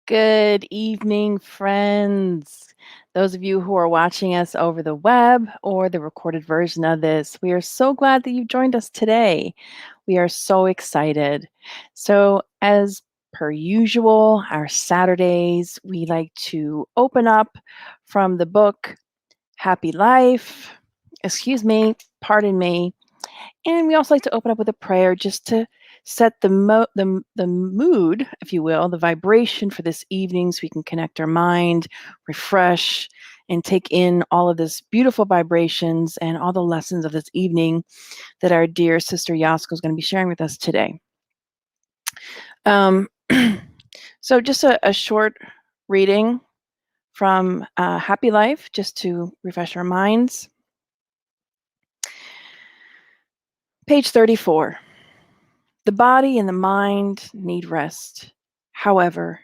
Good evening, friends. Those of you who are watching us over the web or the recorded version of this, we are so glad that you've joined us today. We are so excited. So, as per usual, our Saturdays, we like to open up from the book Happy Life. Pardon me. And we also like to open up with a prayer just to set the mood, if you will, the vibration for this evening so we can connect our mind, refresh, and take in all of this beautiful vibrations and all the lessons of this evening that our dear sister Yasco is going to be sharing with us today. So just a short reading from Happy Life, just to refresh our minds. Page 34. The body and the mind need rest. However,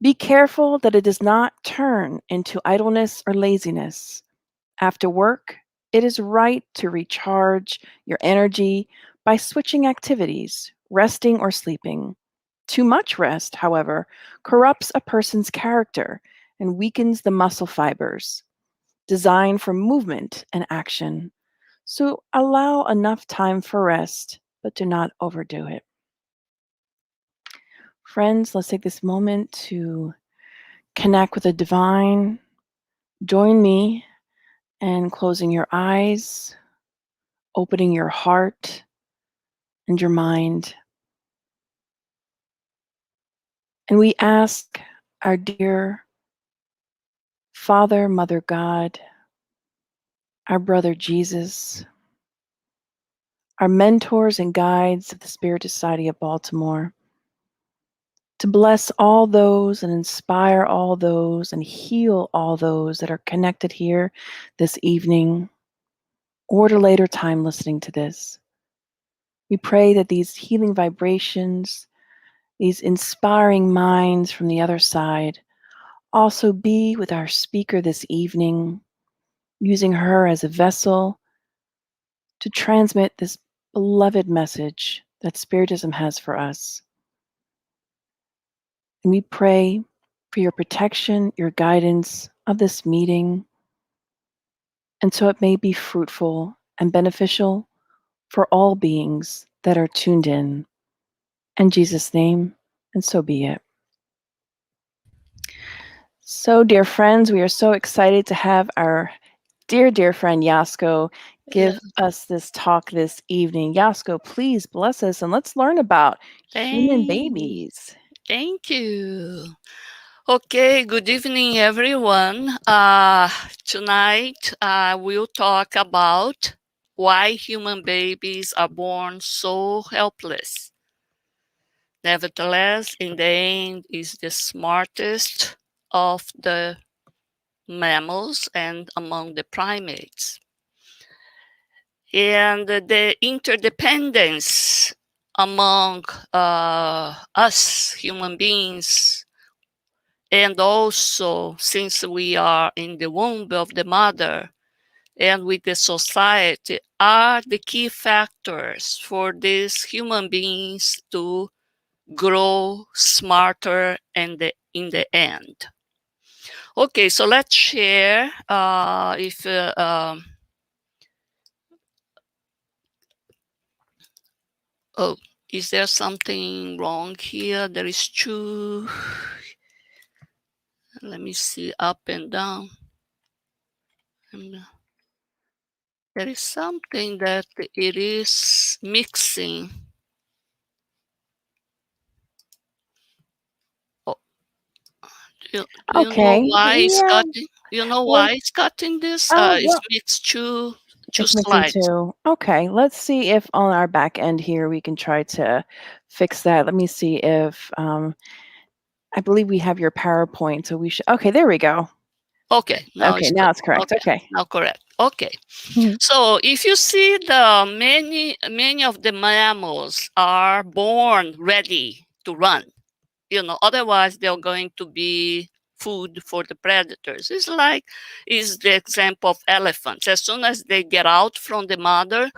be careful that it does not turn into idleness or laziness. After work, it is right to recharge your energy by switching activities, resting or sleeping. Too much rest, however, corrupts a person's character and weakens the muscle fibers designed for movement and action. So allow enough time for rest, but do not overdo it. Friends, let's take this moment to connect with the divine. Join me in closing your eyes, opening your heart and your mind. And we ask our dear Father, Mother God, our brother Jesus, our mentors and guides of the Spiritist Society of Baltimore, to bless all those and inspire all those and heal all those that are connected here this evening or at a later time listening to this. We pray that these healing vibrations, these inspiring minds from the other side, also be with our speaker this evening, using her as a vessel to transmit this beloved message that Spiritism has for us. And we pray for your protection, your guidance of this meeting, and so it may be fruitful and beneficial for all beings that are tuned in. In Jesus' name, and so be it. So, dear friends, we are so excited to have our dear friend Yasco give us this talk this evening. Yasco, please bless us and let's learn about human babies. Thank you. Okay, good evening, everyone. Tonight, we'll talk about why human babies are born so helpless. Nevertheless, in the end, is the smartest of the mammals and among the primates. And the interdependence among us human beings, and also since we are in the womb of the mother and with the society, are the key factors for these human beings to grow smarter and in the end. Okay, so let's share oh, is there something wrong here? There is two. Let me see, up and down. There is something that it is mixing. Oh, do you know why it's cutting? You know why it's cutting this? It's mixed two slides. Okay, let's see if on our back end here we can try to fix that. Let me see if I believe we have your PowerPoint, so we should. Okay, there we go. Okay, now it's correct. Okay, now correct. Okay, so if you see the many of the mammals are born ready to run, otherwise they're going to be food for the predators. It's like is the example of elephants. As soon as they get out from the mother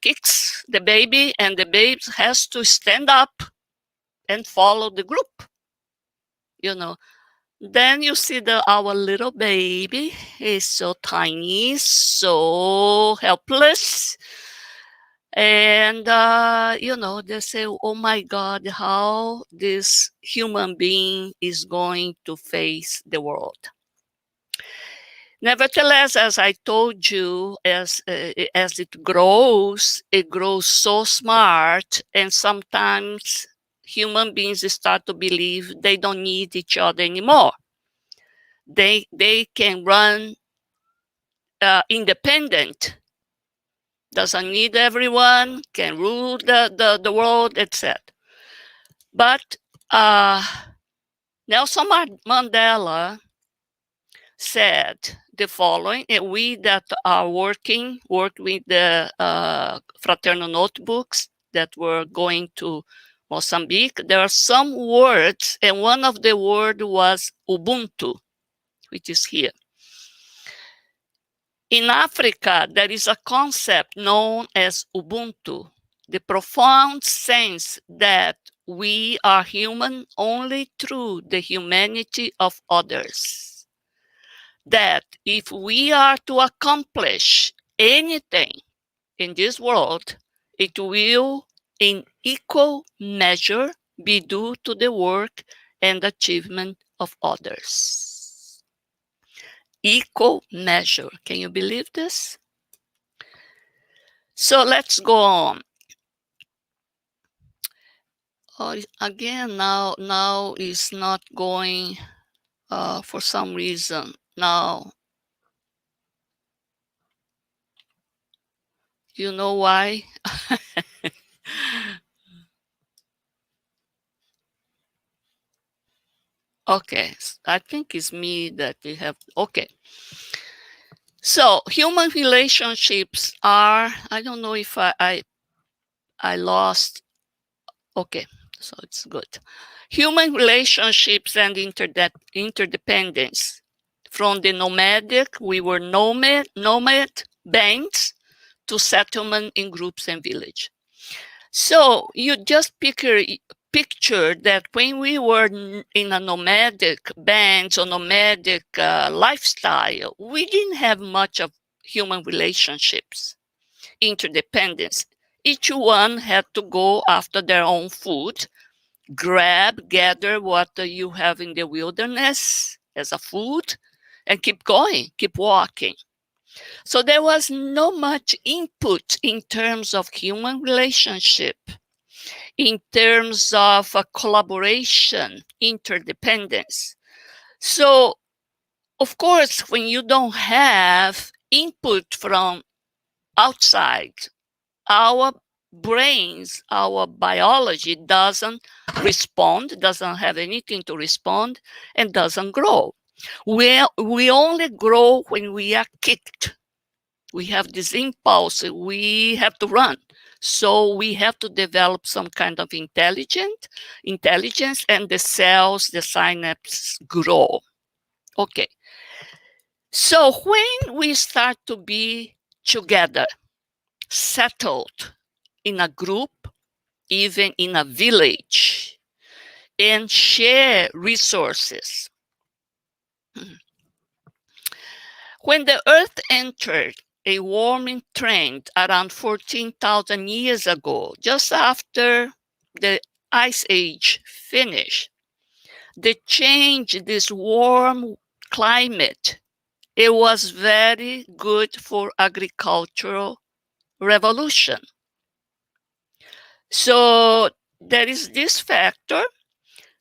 kicks the baby, and the baby has to stand up and follow the group. you know. Then you see our little baby is so tiny, so helpless. And, they say, oh my God, how this human being is going to face the world. Nevertheless, as I told you, as it grows so smart, and sometimes human beings start to believe they don't need each other anymore. They can run independent, doesn't need everyone, can rule the world, etc. But Nelson Mandela said the following: we that are work with the fraternal notebooks that were going to Mozambique, there are some words, and one of the words was Ubuntu, which is here. In Africa, there is a concept known as Ubuntu, the profound sense that we are human only through the humanity of others. That if we are to accomplish anything in this world, it will in equal measure be due to the work and achievement of others. Equal measure. Can you believe this? So let's go on. Oh, again, now is not going for some reason. Now, you know why? Okay, I think it's me that we have. Okay. So human relationships are, I don't know if I lost. Okay, so it's good. Human relationships and interdependence. From the nomadic, we were nomad bands, to settlement in groups and village. So you just picture that when we were in a nomadic band or nomadic lifestyle, we didn't have much of human relationships, interdependence. Each one had to go after their own food, gather what you have in the wilderness as a food, and keep going, keep walking. So there was no much input in terms of human relationship, in terms of collaboration, interdependence. So, of course, when you don't have input from outside, our brains, our biology doesn't respond, doesn't have anything to respond, and doesn't grow. We only grow when we are kicked. We have this impulse, we have to run. So we have to develop some kind of intelligence, and the cells, the synapses grow. Okay. So when we start to be together, settled in a group, even in a village, and share resources. When the Earth entered a warming trend around 14,000 years ago, just after the Ice Age finished, the change, this warm climate, it was very good for agricultural revolution. So there is this factor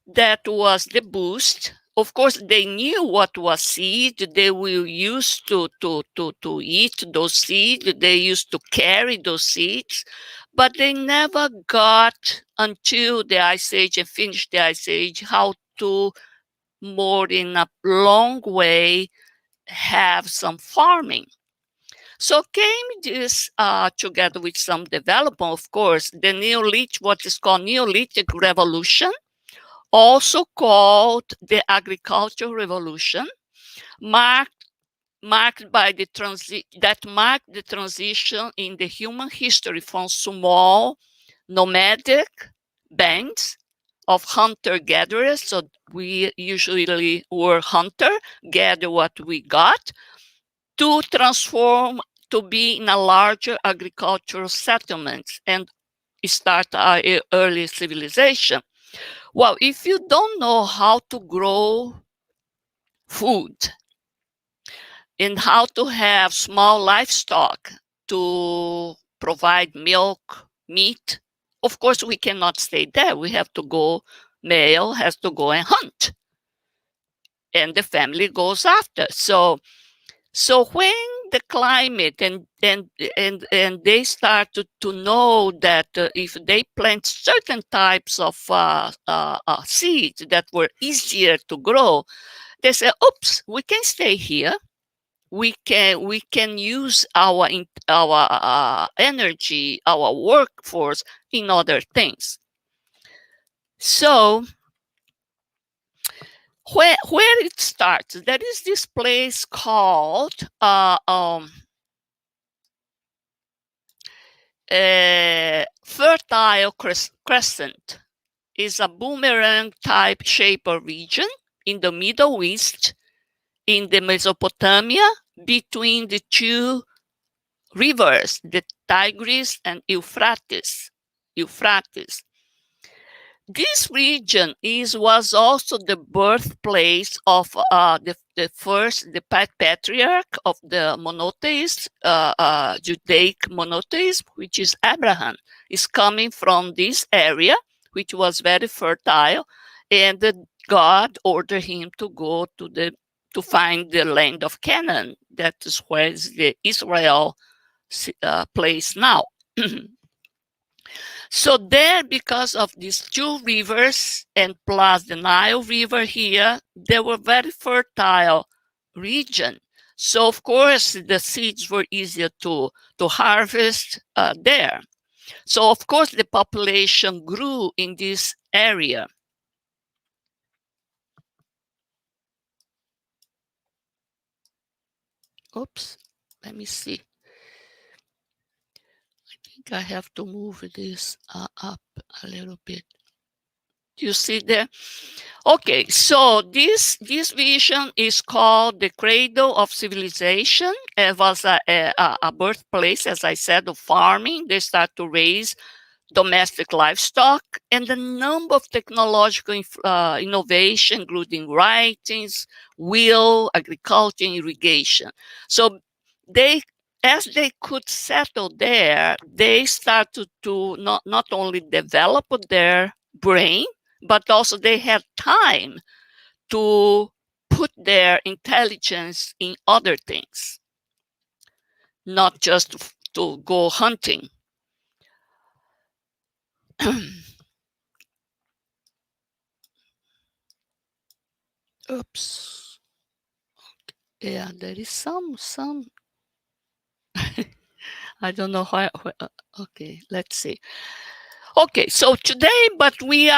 that was the boost. Of course, they knew what was seed. They were used to eat those seeds. They used to carry those seeds, but they never got, until the Ice Age and finished the Ice Age, how to more in a long way have some farming. So came this together with some development, of course, the Neolithic, what is called Neolithic Revolution, also called the Agricultural Revolution, marked by the transition in the human history from small nomadic bands of hunter-gatherers. So we usually were hunter, gather what we got, to transform to be in a larger agricultural settlements and start our early civilization. Well, if you don't know how to grow food and how to have small livestock to provide milk, meat, of course we cannot stay there. We have to go, male has to go and hunt, and the family goes after. So when the climate and they start to know that if they plant certain types of seeds that were easier to grow, they say, oops, we can stay here. We can use our energy, our workforce in other things. So where it starts, there is this place called Fertile Crescent. Is a boomerang type shape of region in the Middle East, in the Mesopotamia, between the two rivers, the Tigris and Euphrates. This region was also the birthplace of the patriarch of the monotheist, Judaic monotheism, which is Abraham, is coming from this area, which was very fertile, and God ordered him to go to find the land of Canaan. That is where the Israel place now. So there, because of these two rivers and plus the Nile River here, they were very fertile region. So of course the seeds were easier to harvest there. So of course the population grew in this area. Oops, let me see. I think I have to move this up a little bit. Do you see there? Okay, so this vision is called the Cradle of Civilization. It was a birthplace, as I said, of farming. They start to raise domestic livestock, and the number of technological innovation, including writings, wheel, agriculture, irrigation. So as they could settle there, they started to not only develop their brain, but also they had time to put their intelligence in other things, not just to go hunting. Oops. Yeah, there is some. I don't know why. Okay, let's see. Okay, so today, but we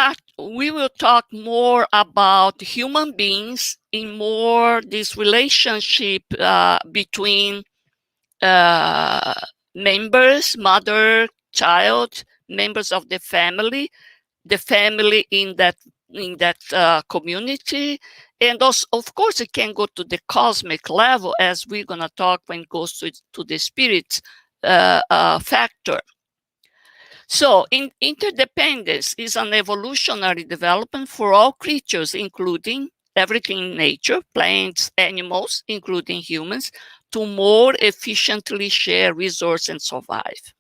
will talk more about human beings in more this relationship between members, mother, child, members of the family in that community, and also, of course, it can go to the cosmic level, as we're gonna talk when it goes to the spirit factor. So, interdependence is an evolutionary development for all creatures, including everything in nature, plants, animals, including humans, to more efficiently share resources and survive.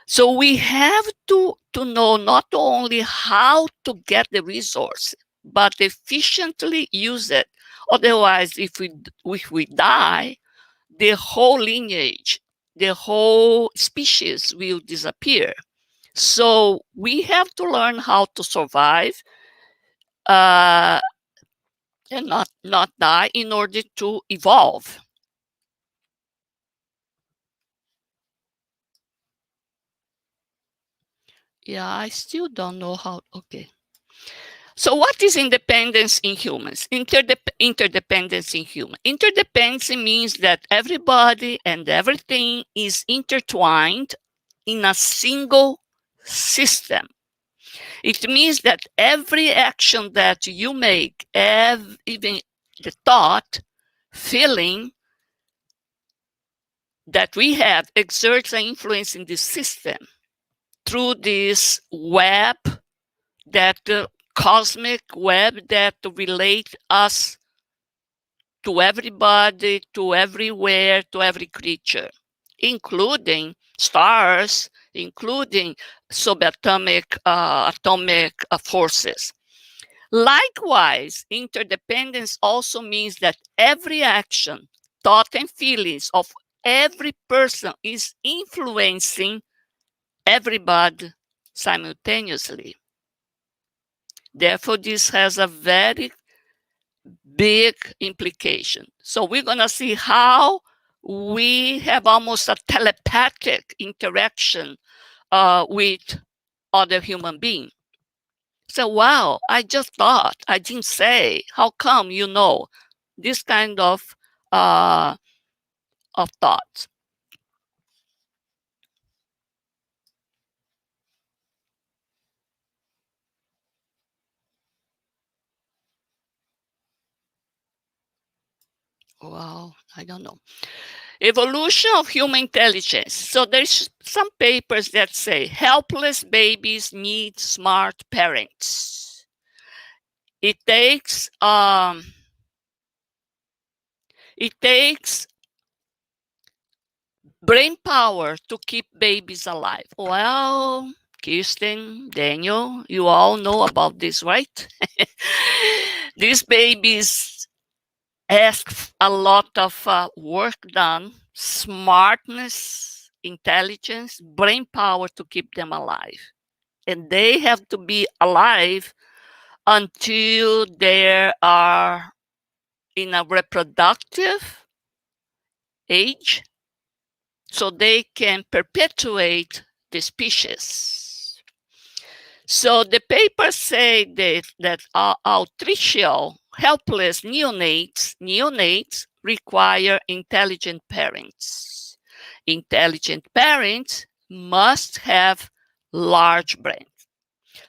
So we have to know not only how to get the resource, but efficiently use it. Otherwise, if we die, the whole lineage, the whole species will disappear. So we have to learn how to survive and not die in order to evolve. Yeah, I still don't know how. Okay. So what is independence in humans? Interdependence in humans. Interdependence means that everybody and everything is intertwined in a single system. It means that every action that you make, even the thought, feeling that we have, exerts an influence in the system through this web, that cosmic web that relates us to everybody, to everywhere, to every creature, including stars, including subatomic atomic forces. Likewise, interdependence also means that every action, thought, and feelings of every person is influencing everybody simultaneously. Therefore, this has a very big implication. So we're going to see how we have almost a telepathic interaction with other human beings. So, wow, I just thought, I didn't say. How come you know? This kind of thoughts. Wow, I don't know. Evolution of human intelligence. So there's some papers that say helpless babies need smart parents. It takes brain power to keep babies alive. Well, Kirsten, Daniel, you all know about this, right? These babies ask a lot of work done, smartness, intelligence, brain power to keep them alive. And they have to be alive until they are in a reproductive age, so they can perpetuate the species. So the papers say that altricial, helpless neonates require intelligent parents. Intelligent parents must have large brains.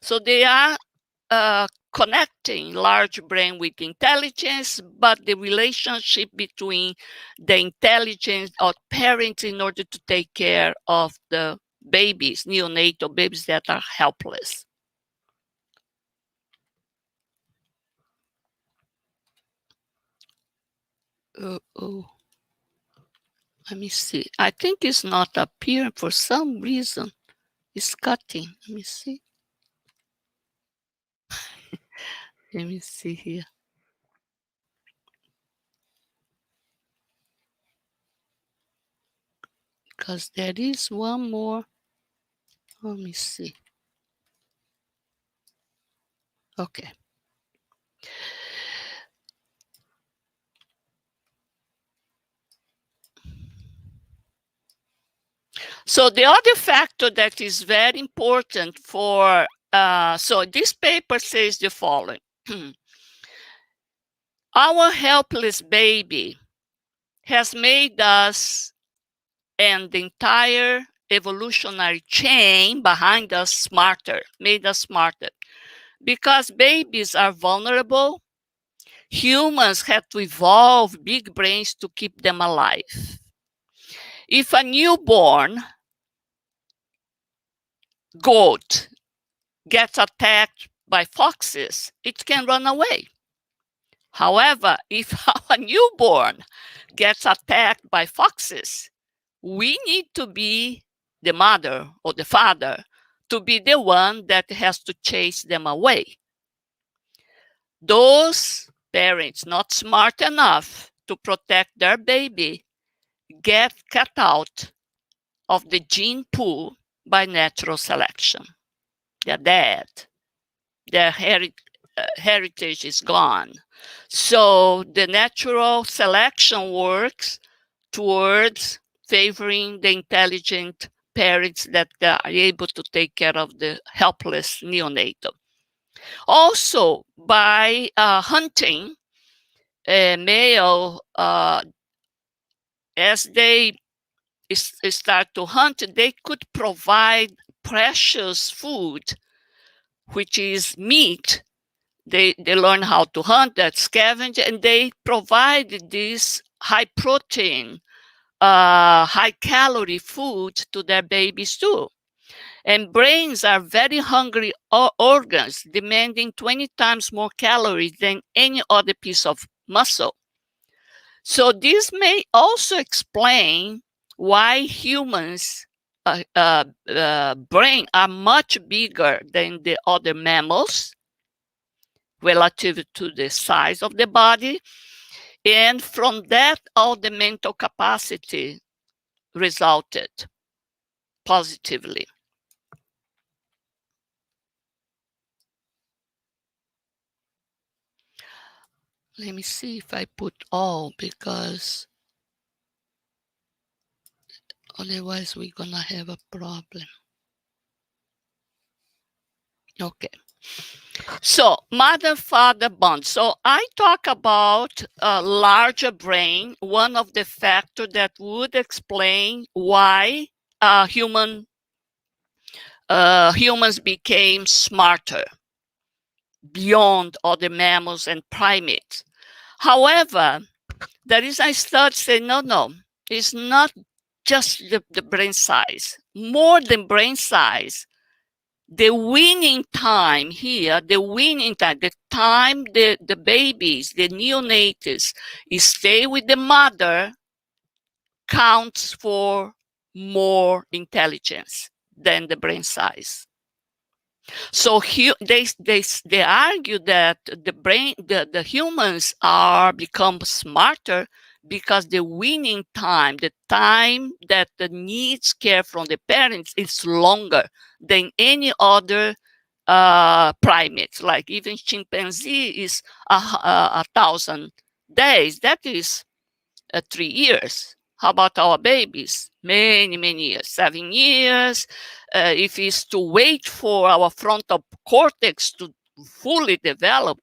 So they are connecting large brain with intelligence, but the relationship between the intelligence of parents in order to take care of the babies, neonatal babies that are helpless. Oh, let me see. I think it's not appearing for some reason. It's cutting. Let me see. Let me see here. Because there is one more. Let me see. Okay. So the other factor that is very important for, so this paper says the following. Our helpless baby has made us and the entire evolutionary chain behind us smarter, made us smarter. Because babies are vulnerable, humans have to evolve big brains to keep them alive. If a newborn goat gets attacked by foxes, it can run away. However, if a newborn gets attacked by foxes, we need to be the mother or the father to be the one that has to chase them away. Those parents not smart enough to protect their baby get cut out of the gene pool by natural selection. They're dead. Their heritage is gone. So the natural selection works towards favoring the intelligent parents that are able to take care of the helpless neonatal. Also, by hunting a male, as they start to hunt, they could provide precious food which is meat. They learn how to hunt, that scavenge, and they provide this high protein, high calorie food to their babies too. And brains are very hungry organs, demanding 20 times more calories than any other piece of muscle. So this may also explain why humans' brain are much bigger than the other mammals relative to the size of the body. And from that, all the mental capacity resulted positively. Let me see if I put all, because otherwise we're gonna have a problem. Okay. So mother-father bond. So I talk about a larger brain, one of the factors that would explain why humans became smarter beyond other mammals and primates. However, there is a study saying, no, it's not just the brain size. More than brain size, the weaning time here, the time the babies, the neonates, stay with the mother counts for more intelligence than the brain size. So they argue that the humans are become smarter because the weaning time, the time that the needs care from the parents, is longer than any other primates. Like even chimpanzee is 1,000 days. That is 3 years. How about our babies? Many, many years, 7 years. If it's to wait for our frontal cortex to fully develop,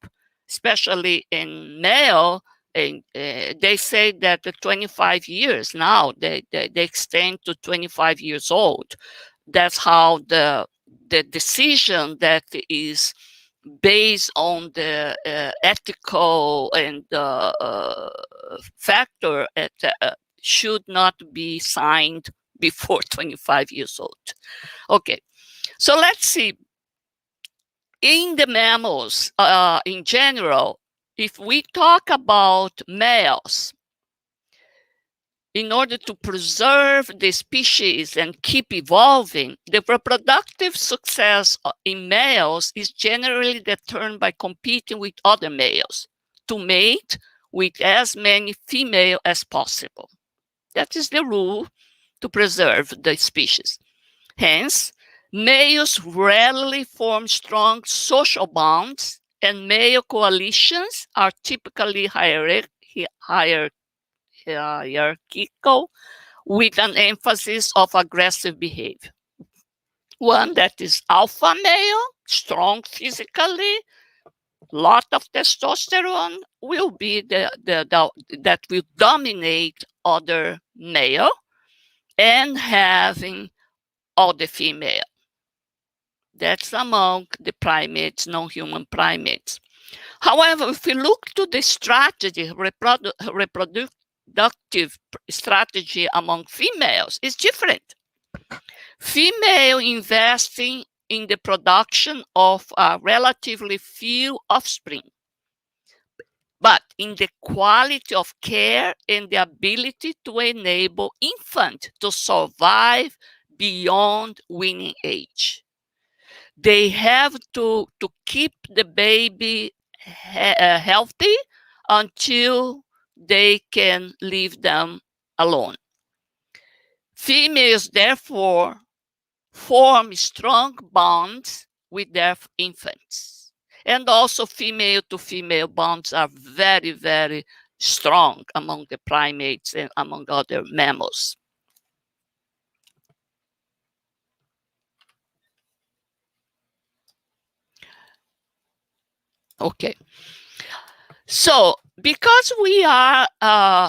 especially in male, and they say that the 25 years now, they extend to 25 years old. That's how the decision that is based on the ethical and factor should not be signed before 25 years old. Okay, so let's see. In the mammals, in general, if we talk about males, in order to preserve the species and keep evolving, the reproductive success in males is generally determined by competing with other males to mate with as many females as possible. That is the rule to preserve the species. Hence, males rarely form strong social bonds, and male coalitions are typically hierarchical, with an emphasis of aggressive behavior. One that is alpha male, strong physically, lot of testosterone, will be that will dominate other male, and having all the female. That's among the primates, non-human primates. However, if we look to the strategy, reproductive strategy among females, it's different. Female investing in the production of relatively few offspring, but in the quality of care and the ability to enable infant to survive beyond weaning age. They have to keep the baby healthy until they can leave them alone. Females, therefore, form strong bonds with their infants. And also female to female bonds are very, very strong among the primates and among other mammals. Okay. So, because we are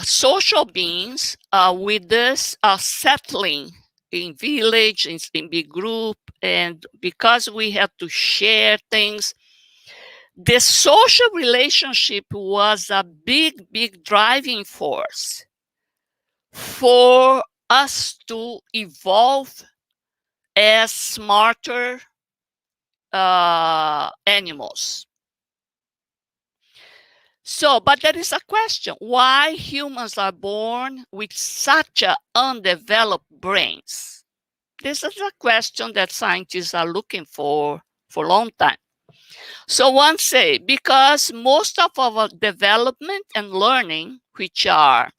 social beings with this settling in village, in big group, and because we had to share things, the social relationship was a big driving force for us to evolve as smarter animals. So, but there is a question: why humans are born with such undeveloped brains? This is a question that scientists are looking for a long time. So one say, because most of our development and learning, which are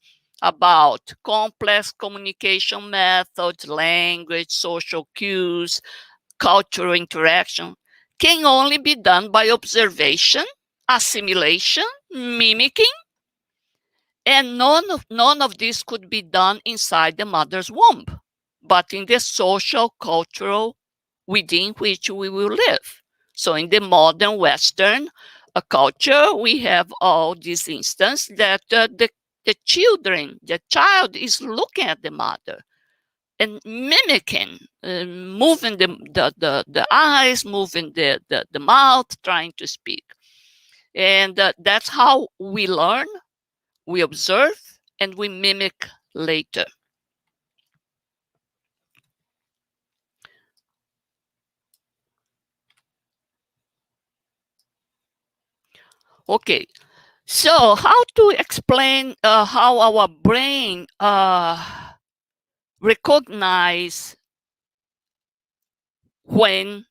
about complex communication methods, language, social cues, cultural interaction, can only be done by observation, assimilation, mimicking, and none of this could be done inside the mother's womb, but in the social, cultural within which we will live. So in the modern Western culture, we have all these instances that the child is looking at the mother and mimicking, moving the eyes, moving the mouth, trying to speak. And that's how we learn, we observe, and we mimic later. Okay, so how to explain how our brain recognize when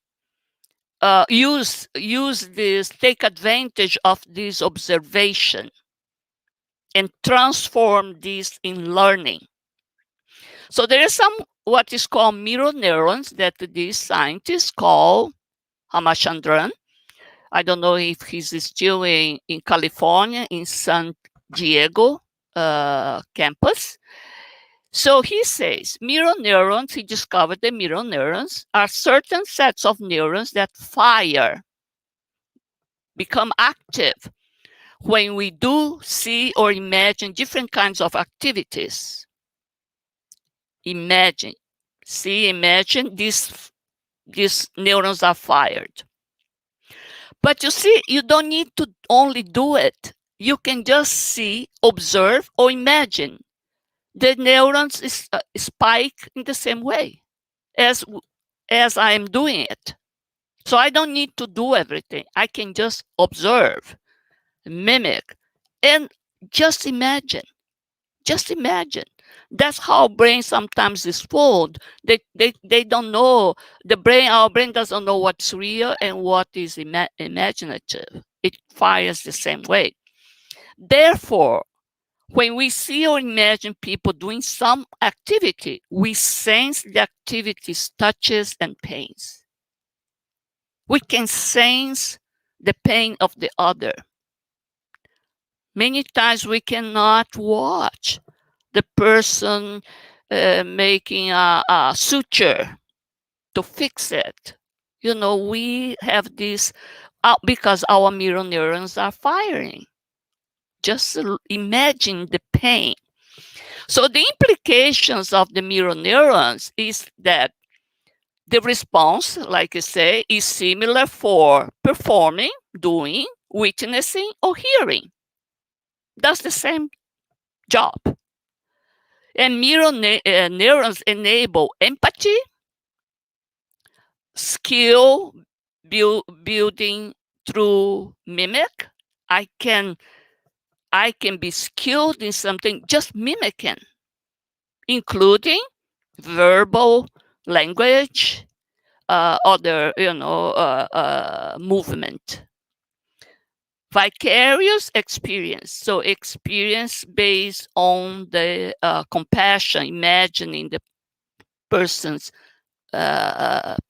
use this, take advantage of this observation and transform this in learning. So there is some what is called mirror neurons that these scientists call Hamachandran. I don't know if he's still in California, in San Diego campus. So he says mirror neurons, he discovered the mirror neurons are certain sets of neurons that fire, become active when we do, see, or imagine different kinds of activities. Imagine, see, imagine, these neurons are fired. But you see, you don't need to only do it. You can just see, observe, or imagine. The neurons spike in the same way as I am doing it. So I don't need to do everything. I can just observe, mimic, and just imagine. Just imagine. That's how brain sometimes is fooled. They don't know, our brain doesn't know what's real and what is imaginative. It fires the same way. Therefore, when we see or imagine people doing some activity, we sense the activity's touches and pains. We can sense the pain of the other. Many times we cannot watch the person making a suture to fix it. You know, we have this because our mirror neurons are firing. Just imagine the pain. So the implications of the mirror neurons is that the response, like I say, is similar for performing, doing, witnessing, or hearing. That's the same job. And mirror neurons enable empathy, skill building through mimic. I can be skilled in something just mimicking, including verbal language, other movement. Vicarious experience, so experience based on the compassion, imagining the person's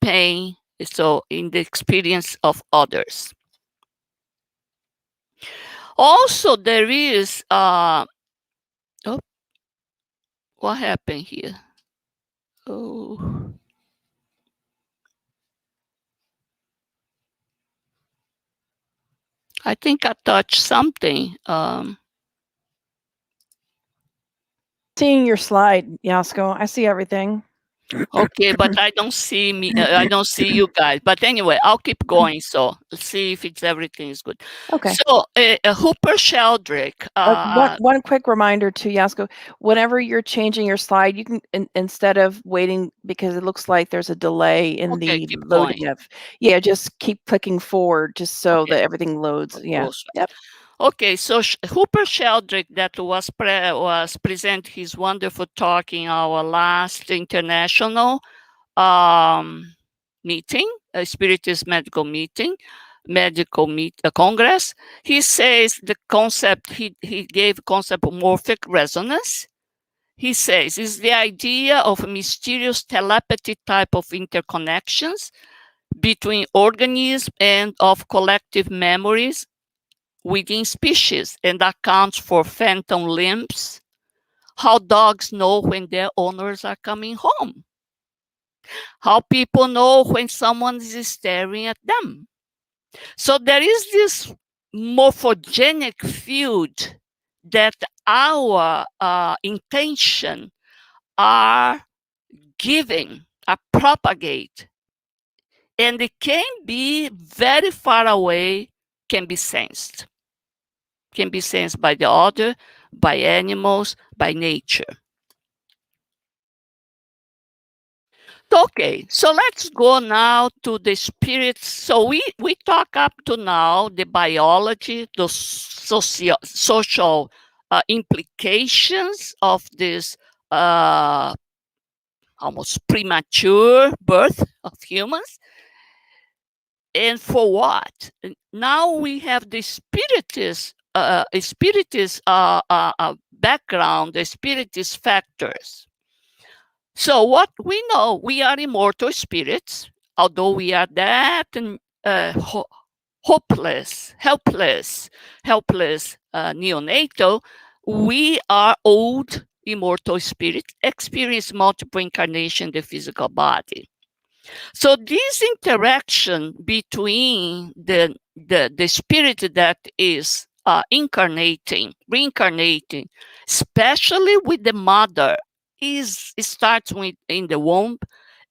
pain, so in the experience of others. Also, there is what happened here? Oh, I think I touched something. Seeing your slide, Yasco, I see everything. Okay, but I don't see me. I don't see you guys. But anyway, I'll keep going. So let's see if it's everything is good. Okay. So Hooper Sheldrake. One quick reminder to Yasco, whenever you're changing your slide, you can instead of waiting because it looks like there's a delay in Okay, the keep going. loading of, just keep clicking forward just so Okay. that everything loads. Yeah. Closer. Yep. Okay, so Hooper Sheldrake that was present his wonderful talk in our last international meeting, a Spiritist medical congress. He says the concept, he gave concept of morphic resonance. He says is the idea of a mysterious telepathy type of interconnections between organisms and of collective memories within species, and accounts for phantom limbs, how dogs know when their owners are coming home, how people know when someone is staring at them. So there is this morphogenic field that our intention are giving, are propagate, and it can be very far away, can be sensed by the other, by animals, by nature. Okay, so let's go now to the spirits. So we talk up to now the biology, the social implications of this almost premature birth of humans. And for what? Now we have the spiritist background, the spiritist factors. So what we know, we are immortal spirits, although we are that helpless, neonatal. We are old immortal spirits, experience multiple incarnations in the physical body. So this interaction between the spirit that is reincarnating, especially with the mother, it starts in the womb,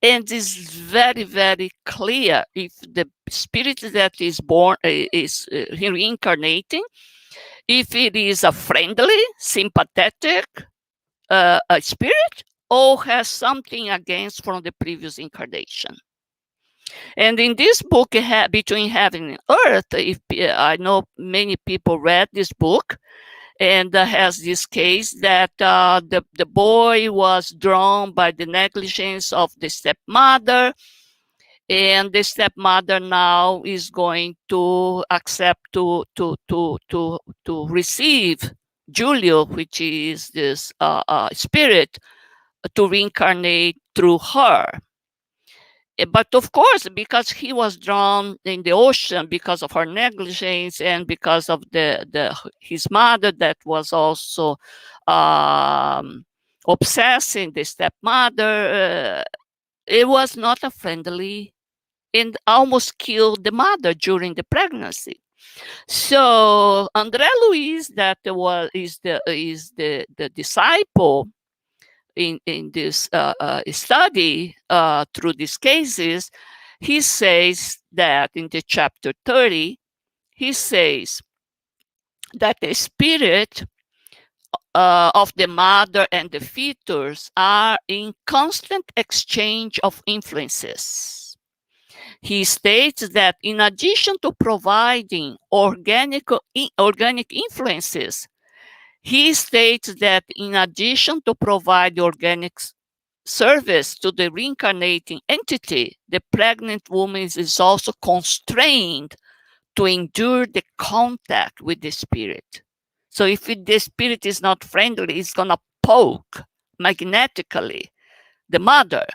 and is very, very clear if the spirit that is born is reincarnating, if it is a friendly, sympathetic a spirit, or has something against from the previous incarnation. And in this book, Between Heaven and Earth, I know many people read this book, and has this case that the boy was drawn by the negligence of the stepmother, and the stepmother now is going to accept to receive Julio, which is this spirit, to reincarnate through her. But of course, because he was drowned in the ocean because of her negligence and because of his mother that was also obsessing the stepmother, it was not a friendly, and almost killed the mother during the pregnancy. So André Luiz, that is the disciple in this study through these cases, he says that in the chapter 30, he says that the spirit of the mother and the fetus are in constant exchange of influences. He states that in addition to providing organic influences, he states that in addition to provide organic service to the reincarnating entity, the pregnant woman is also constrained to endure the contact with the spirit. So if the spirit is not friendly, it's going to poke magnetically the mother.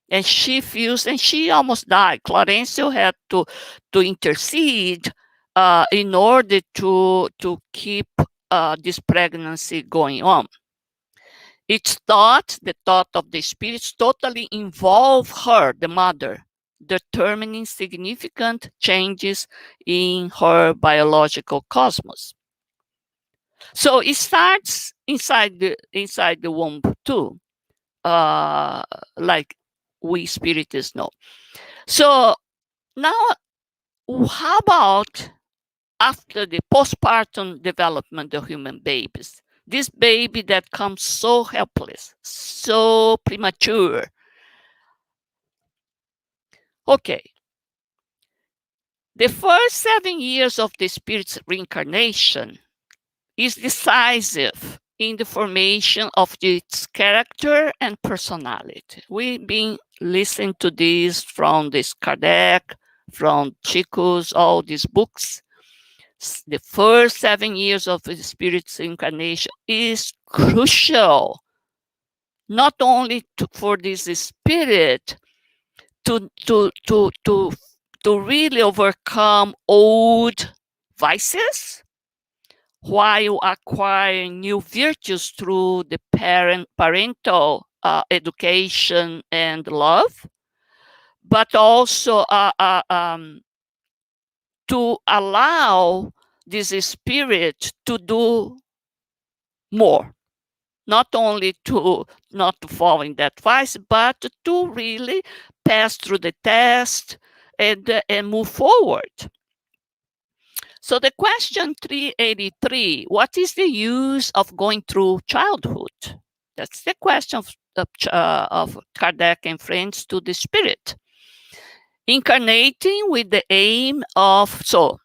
And she feels, and she almost died. Clarencio had to intercede in order to keep this pregnancy going on. It's thought, the thought of the spirits totally involve her, the mother, determining significant changes in her biological cosmos. So it starts inside the womb too, like we spiritists know. So now, how about after the postpartum development of human babies? This baby that comes so helpless, so premature. Okay. The first 7 years of the spirit's reincarnation is decisive in the formation of its character and personality. We've been listening to this from this Kardec, from Chico's, all these books. The first 7 years of the spirit's incarnation is crucial, not only for this spirit to really overcome old vices while acquiring new virtues through the parental education and love, but also to allow this spirit to do more, not only to not to fall in that vice, but to really pass through the test and move forward. So the question 383, what is the use of going through childhood? That's the question of Kardec and friends to the spirit. Incarnating with the aim of, so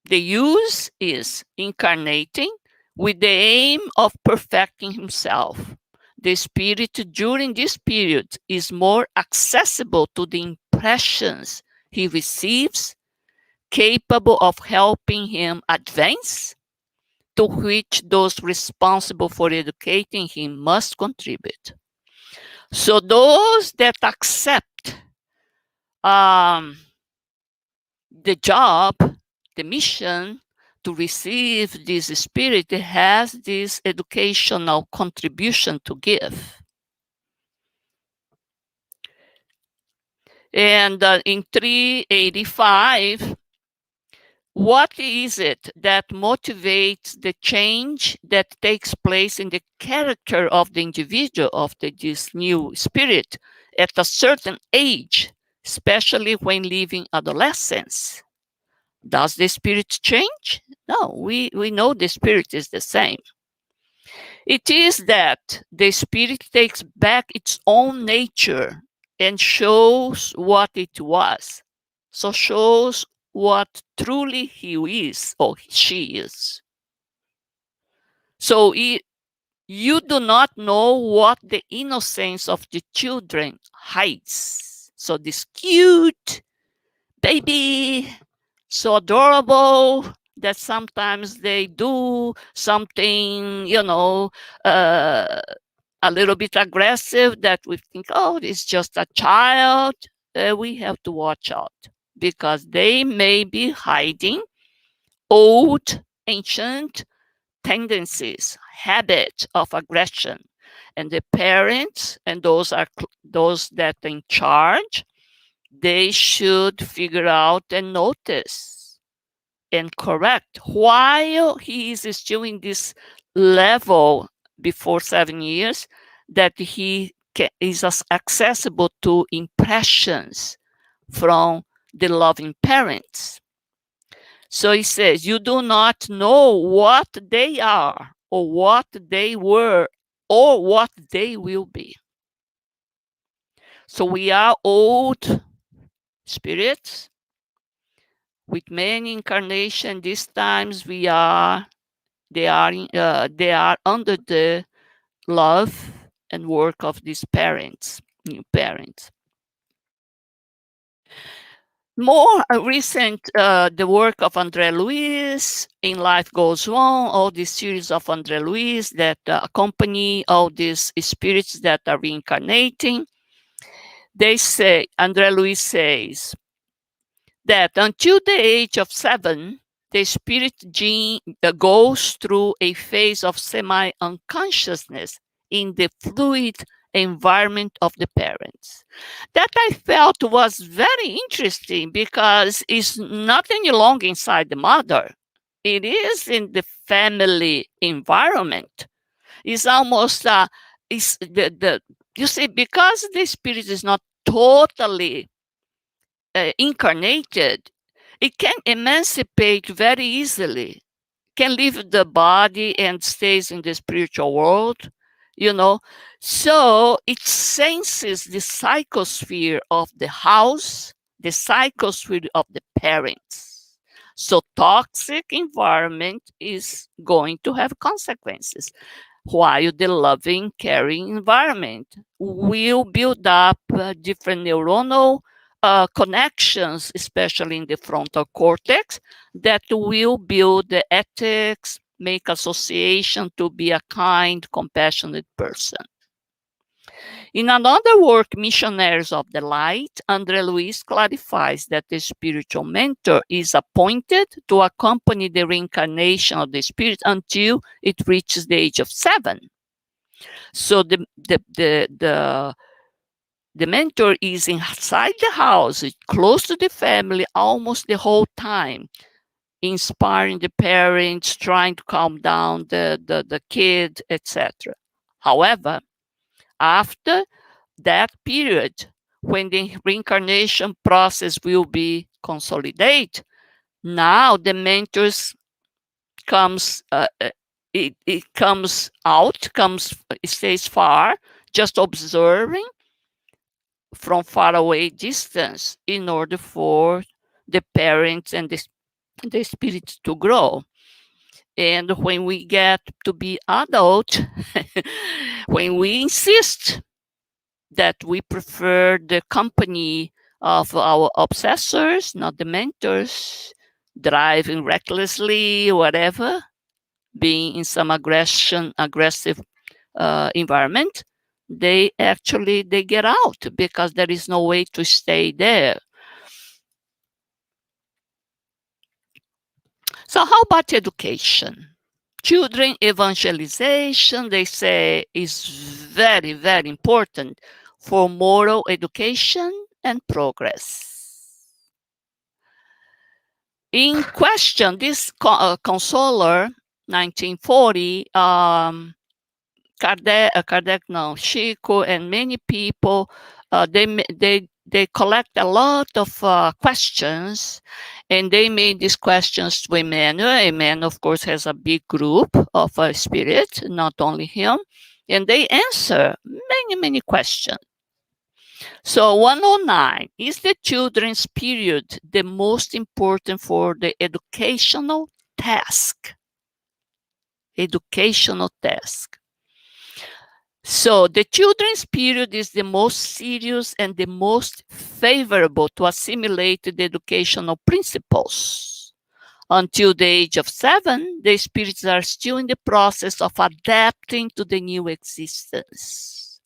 the use is incarnating with the aim of perfecting himself. The spirit during this period is more accessible to the impressions he receives, capable of helping him advance, to which those responsible for educating him must contribute. So those that accept the job, the mission to receive this spirit has this educational contribution to give. And in 385, what is it that motivates the change that takes place in the character of the individual, of this new spirit at a certain age, especially when leaving adolescence? Does the spirit change? No, we know the spirit is the same. It is that the spirit takes back its own nature and shows what it was. So shows what truly he is or she is. So you do not know what the innocence of the children hides. So this cute baby, so adorable, that sometimes they do something, a little bit aggressive that we think, oh, it's just a child. We have to watch out because they may be hiding old, ancient tendencies, habits of aggression. And the parents and those that are in charge, they should figure out and notice and correct while he is still in this level before 7 years, that he is accessible to impressions from the loving parents. So he says, you do not know what they are or what they were or what they will be. So we are old spirits with many incarnations. These times they are under the love and work of these parents, new parents. More recent, the work of André Luiz, In Life Goes On, all this series of André Luiz that accompany all these spirits that are reincarnating. They say, André Luiz says, that until the age of 7, the spirit gene goes through a phase of semi-unconsciousness in the fluid environment of the parents. That I felt was very interesting because it's not any longer inside the mother. It is in the family environment. It's almost you see, because the spirit is not totally incarnated, it can emancipate very easily, can leave the body and stays in the spiritual world, you know. So it senses the psychosphere of the house, the psychosphere of the parents. So toxic environment is going to have consequences, while the loving, caring environment will build up different neuronal connections, especially in the frontal cortex, that will build the ethics, make association to be a kind, compassionate person. In another work, Missionaries of the Light, Andre Luis clarifies that the spiritual mentor is appointed to accompany the reincarnation of the spirit until it reaches the age of 7. So the mentor is inside the house, close to the family almost the whole time, inspiring the parents, trying to calm down the kid, etc. However, after that period, when the reincarnation process will be consolidated, now the mentors comes it comes out, it stays far, just observing from far away distance in order for the parents and the spirit to grow. And when we get to be adult, when we insist that we prefer the company of our obsessors, not the mentors, driving recklessly, whatever, being in some aggressive environment, they get out because there is no way to stay there. So how about education? Children evangelization, they say, is very, very important for moral education and progress. In question, this consoler, 1940, Kardec, no, Chico, and many people, they collect a lot of questions, and they made these questions to Emmanuel. Emmanuel, of course, has a big group of spirits, not only him, and they answer many, many questions. So 109, is the children's period the most important for the educational task? Educational task. So the children's period is the most serious and the most favorable to assimilate the educational principles. Until the age of 7, the spirits are still in the process of adapting to the new existence.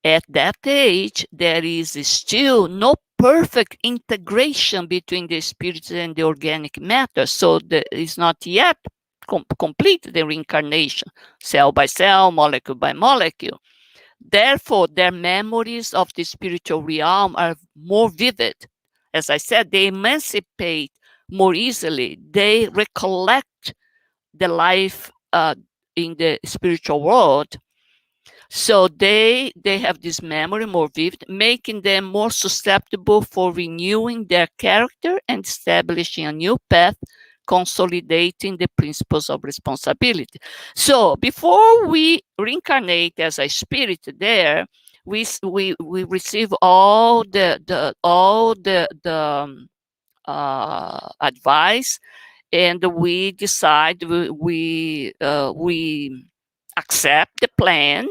At that age, there is still no perfect integration between the spirits and the organic matter, so there is not yet complete the reincarnation, cell by cell, molecule by molecule. Therefore, their memories of the spiritual realm are more vivid. As I said, they emancipate more easily. They recollect the life in the spiritual world. So they have this memory more vivid, making them more susceptible for renewing their character and establishing a new path, consolidating the principles of responsibility. So before we reincarnate as a spirit there, we receive all the advice, and we decide, we accept the plan,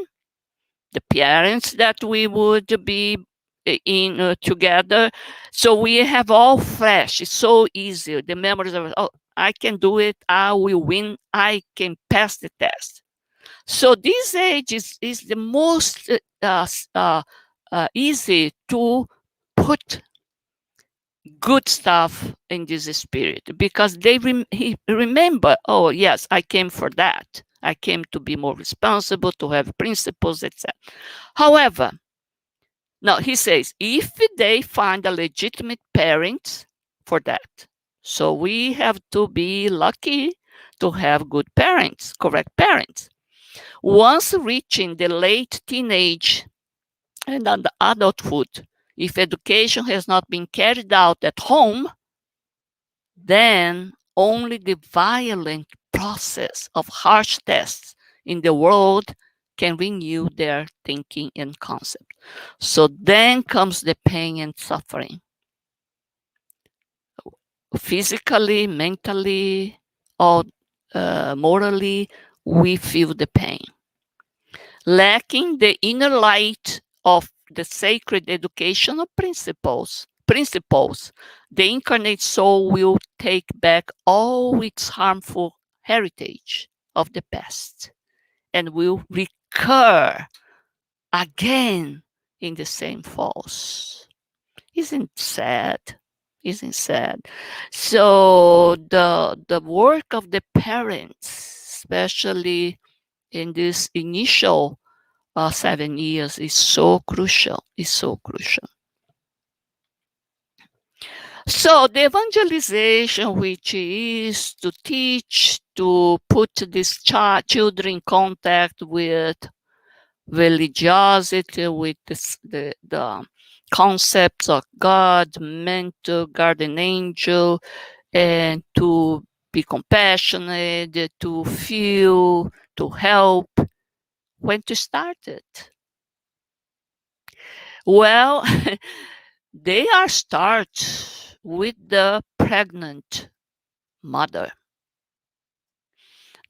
the parents that we would be in together. So we have all fresh. It's so easy. The memories of, oh, I can do it. I will win. I can pass the test. So this age is the most easy to put good stuff in this spirit, because they remember, oh yes, I came for that. I came to be more responsible, to have principles, etc. However, now he says, if they find a legitimate parent for that, so we have to be lucky to have good parents, correct parents. Once reaching the late teenage and adulthood, if education has not been carried out at home, then only the violent process of harsh tests in the world can renew their thinking and concept. So then comes the pain and suffering. Physically, mentally, or morally, we feel the pain. Lacking the inner light of the sacred educational principles, the incarnate soul will take back all its harmful heritage of the past and will recur again in the same faults. Isn't sad? Isn't sad? So the work of the parents, especially in this initial 7 years, is so crucial. Is so crucial. So the evangelization, which is to teach, to put these children in contact with religiosity, with the concepts of God, mentor, guardian angel, and to be compassionate, to feel, to help. When to start it? Well, they are start with the pregnant mother.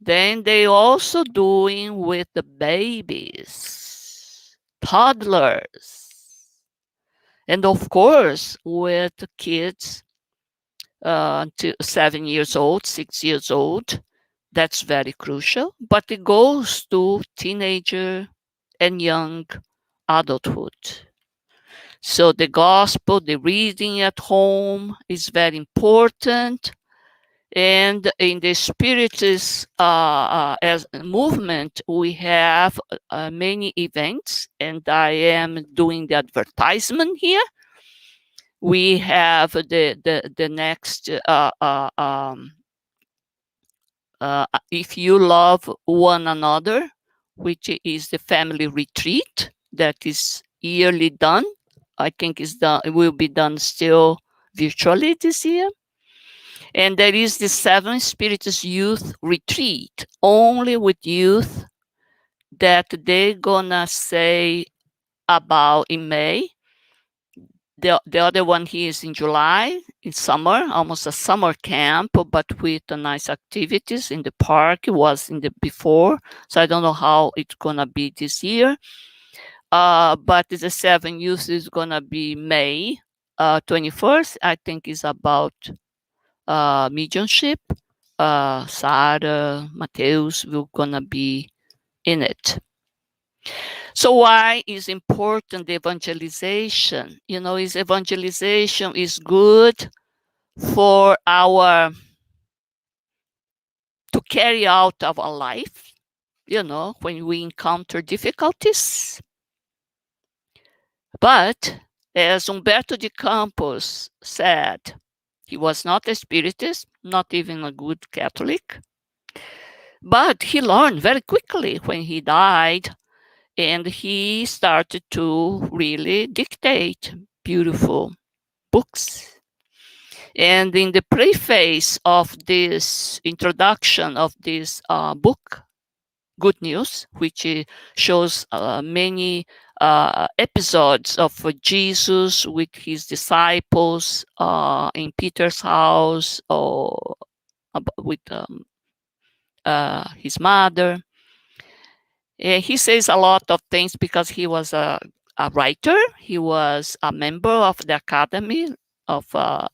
Then they also doing with the babies, toddlers, and of course with kids to 7 years old, 6 years old. That's very crucial. But it goes to teenager and young adulthood. So the gospel, the reading at home is very important. And in the Spiritist as a movement, we have many events, and I am doing the advertisement here. We have the next if you love one another, which is the family retreat that is yearly done. I think it will be done still virtually this year. And there is the 7 Spiritist Youth Retreat, only with youth, that they're gonna say about in May. The other one here is in July, in summer, almost a summer camp, but with nice activities in the park. It was in the before, so I don't know how it's gonna be this year. But the 7 youth is gonna be May 21st. I think is about mediumship. Sarah, Mateus will gonna be in it. So why is important the evangelization? Is evangelization is good for our to carry out our life, when we encounter difficulties. But as Humberto de Campos said, he was not a Spiritist, not even a good Catholic, but he learned very quickly when he died, and he started to really dictate beautiful books. And in the preface of this introduction of this book, Good News, which shows many episodes of Jesus with his disciples in Peter's house, or with his mother. He says a lot of things because he was a writer. He was a member of the Academy of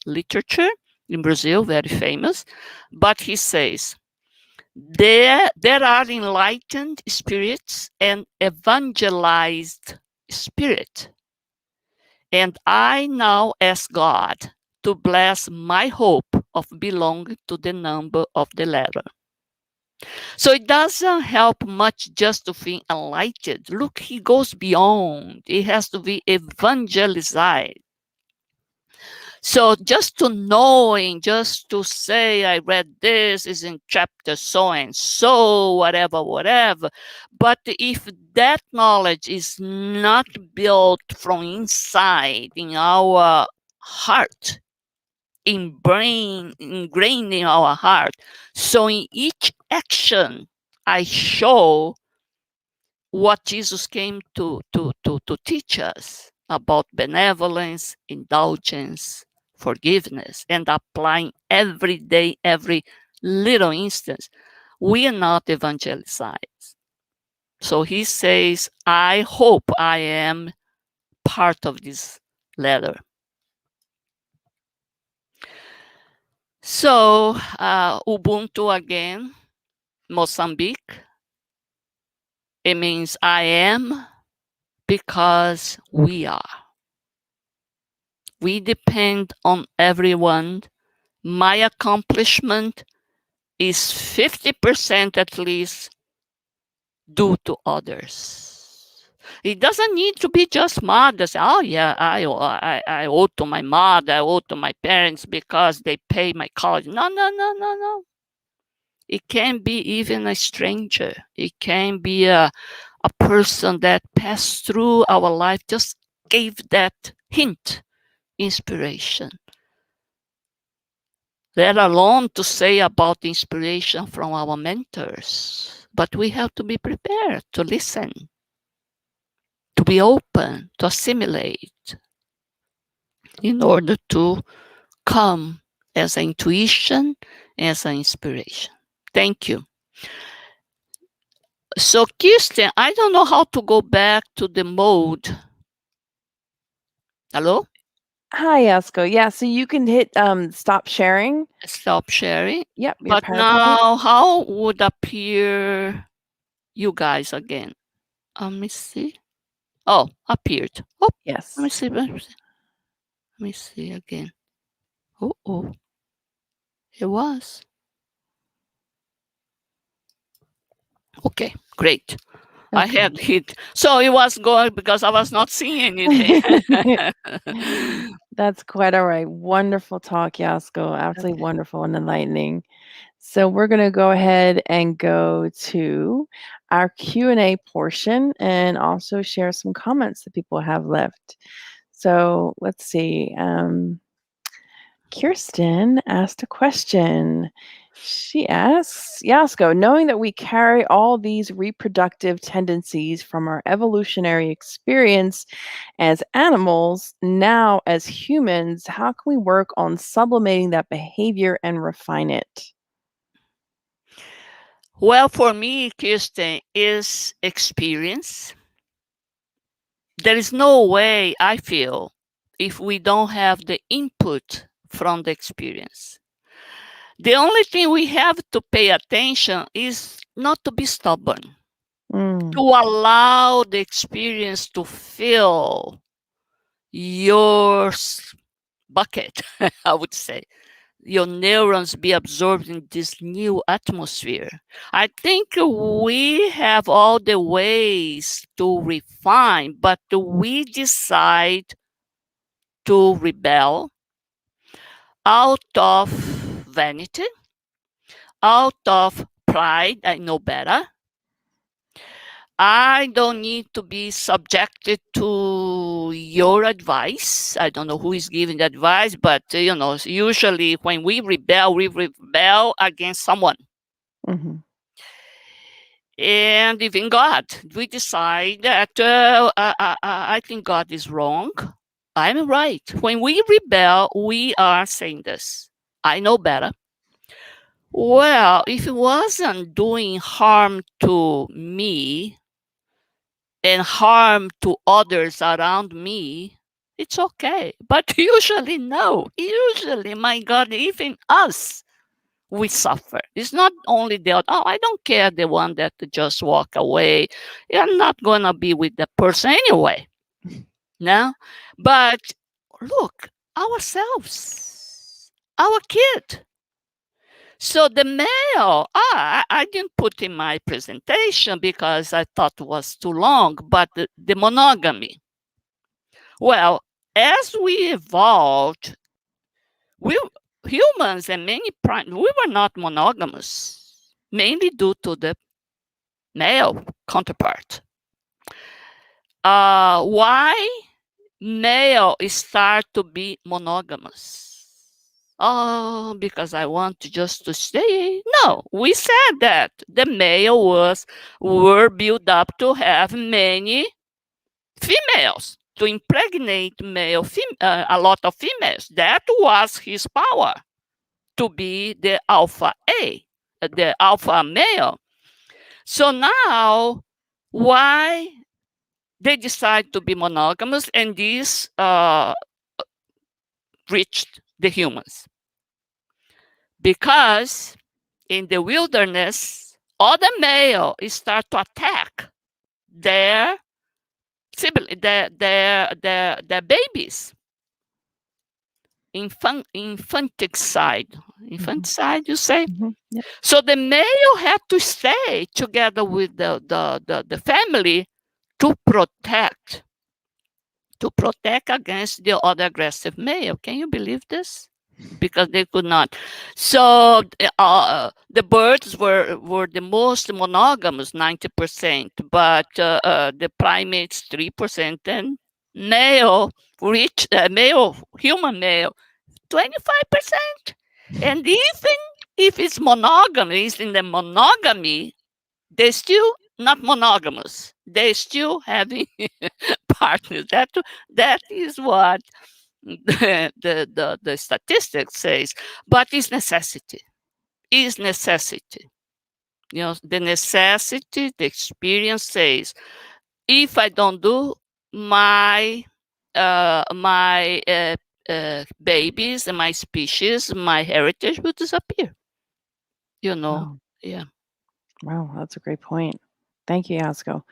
Literature in Brazil, very famous. But he says, there are enlightened spirits and evangelized spirit. And I now ask God to bless my hope of belonging to the number of the latter. So it doesn't help much just to feel enlightened. Look, he goes beyond. It has to be evangelized. So just to knowing, just to say, I read this is in chapter so and so, whatever, whatever. But if that knowledge is not built from inside in our heart, ingrained in our heart, so in each action I show what Jesus came to teach us about benevolence, indulgence, forgiveness, and applying every day, every little instance, we are not evangelized. So he says, I hope I am part of this letter. So, Ubuntu again, Mozambique. It means I am because we are. We depend on everyone. My accomplishment is 50% at least due to others. It doesn't need to be just mothers. Oh yeah, I owe to my mother, I owe to my parents because they pay my college. No, no, no, no, no. It can be even a stranger. It can be a person that passed through our life, just gave that hint, inspiration. Let alone to say about inspiration from our mentors. But we have to be prepared to listen, to be open, to assimilate in order to come as an intuition, as an inspiration. Thank you. So, Kirsten, I don't know how to go back to the mode. Hello? Hi, Yasco. Yeah, so you can hit stop sharing. Stop sharing. Yep, your But PowerPoint. now, how would appear you guys again? Let me see. Oh, appeared. Oh, Yes. let me see. Let me see again. Oh, it was. Okay, great. I Okay. had hit. So it was going because I was not seeing anything. That's quite all right. Wonderful talk, Yasco. Absolutely Okay. wonderful and enlightening. So we're going to go ahead and go to our Q&A portion and also share some comments that people have left. So let's see. Kirsten asked a question. She asks, Yasko, knowing that we carry all these reproductive tendencies from our evolutionary experience as animals, now as humans, how can we work on sublimating that behavior and refine it? Well, for me, Kirsten, is experience. There is no way, I feel, if we don't have the input from the experience. The only thing we have to pay attention is not to be stubborn, to allow the experience to fill your bucket, I would say. Your neurons be absorbed in this new atmosphere. I think we have all the ways to refine, but we decide to rebel out of vanity, out of pride. I know better. I don't need to be subjected to your advice. I don't know who is giving the advice, but usually when we rebel against someone. Mm-hmm. And even God, we decide that I think God is wrong. I'm right. When we rebel, we are saying this. I know better. Well, if it wasn't doing harm to me and harm to others around me, it's okay. But usually, no. Usually, my God, even us, we suffer. It's not only the, oh, I don't care, the one that just walk away. You're not going to be with the person anyway. No? But look, ourselves, our kid. So the male, I didn't put in my presentation because I thought it was too long, but the monogamy. Well, as we evolved, We humans and many primates, we were not monogamous, mainly due to the male counterpart. Why male start to be monogamous? Oh, because I want to just to stay. No, we said that the male were built up to have many females, to impregnate a lot of females. That was his power, to be the alpha A, the alpha male. So now, why they decide to be monogamous, and this reached the humans? Because in the wilderness, other male start to attack their their babies. Infanticide, you say. Yep. So the male had to stay together with the family to protect against the other aggressive male. Can you believe this? Because they could not. So the birds were the most monogamous, 90%, but the primates 3%, and male human male 25%. And even if it's monogamy, it's in the monogamy, they're still not monogamous. They're still having partners. That is what the statistics says. But it's necessity. Is necessity. You know, the necessity, the experience says, if I don't do, my babies and my species, my heritage will disappear. You know, Wow. yeah. Wow, that's a great point. Thank you, Yasco.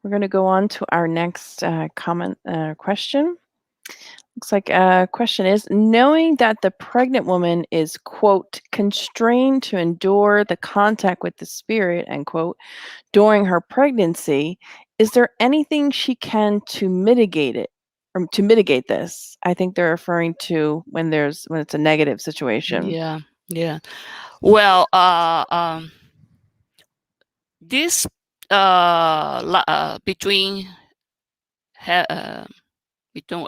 We're going to go on to our next question. Looks like a question is, knowing that the pregnant woman is, quote, constrained to endure the contact with the spirit, end quote, during her pregnancy, is there anything she can to mitigate it, or to mitigate this? I think they're referring to when it's a negative situation. Yeah. Well, this between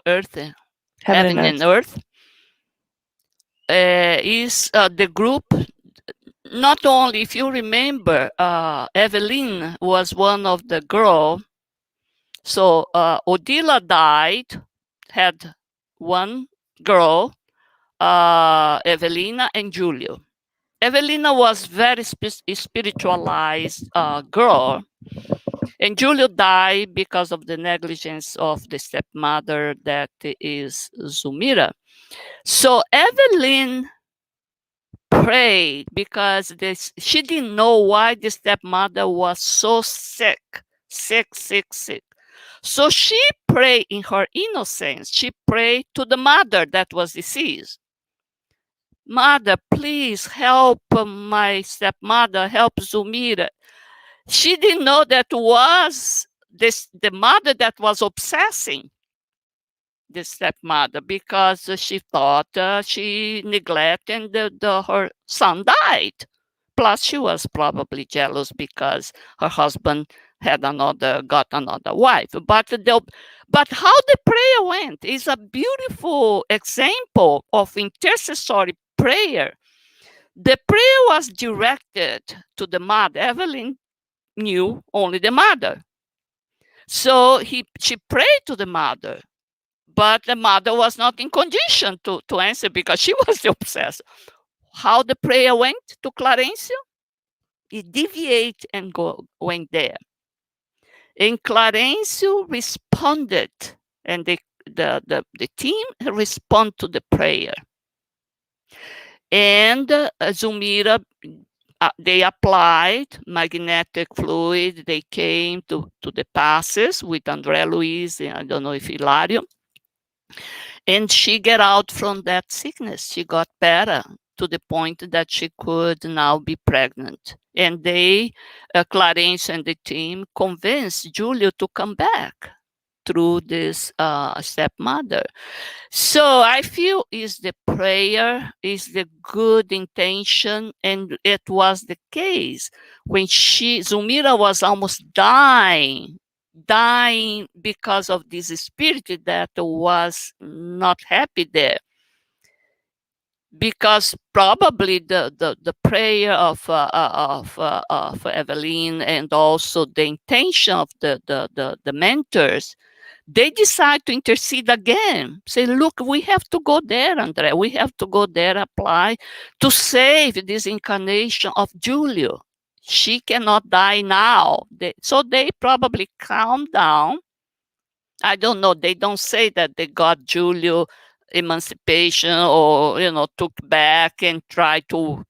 earth, Heaven and heaven earth. and earth, is the group. Not only, if you remember, Evelyn was one of the girl. So Odila died, had one girl, Evelina and Julio. Evelina was very spiritualized girl, and Julio died because of the negligence of the stepmother, that is Zumira. So Evelyn prayed because she didn't know why the stepmother was so sick. So she prayed in her innocence. She prayed to the mother that was deceased. Mother, please help my stepmother, help Zumira. She didn't know that was the mother that was obsessing the stepmother, because she thought she neglected and her son died. Plus, she was probably jealous because her husband got another wife. But how the prayer went is a beautiful example of intercessory prayer. The prayer was directed to the mother. Evelyn knew only the mother. So she prayed to the mother, but the mother was not in condition to answer because she was the obsessor. How the prayer went to Clarencio? It deviated and went there. And Clarencio responded, and the team responded to the prayer. And Zumira, they applied magnetic fluid. They came to the passes with André Luiz, and I don't know if Hilario. And she got out from that sickness. She got better to the point that she could now be pregnant. And they, Clarence and the team, convinced Julio to come back. through this stepmother. So I feel is the prayer, is the good intention, and it was the case when Zulmira was almost dying because of this spirit that was not happy there. Because probably the prayer of Evelyn, and also the intention of the mentors, they decide to intercede again. Say, look, we have to go there, Andrea. We have to go there, apply to save this incarnation of Julio. She cannot die now. So they probably calm down. I don't know. They don't say that they got Julio emancipation, or took back and tried to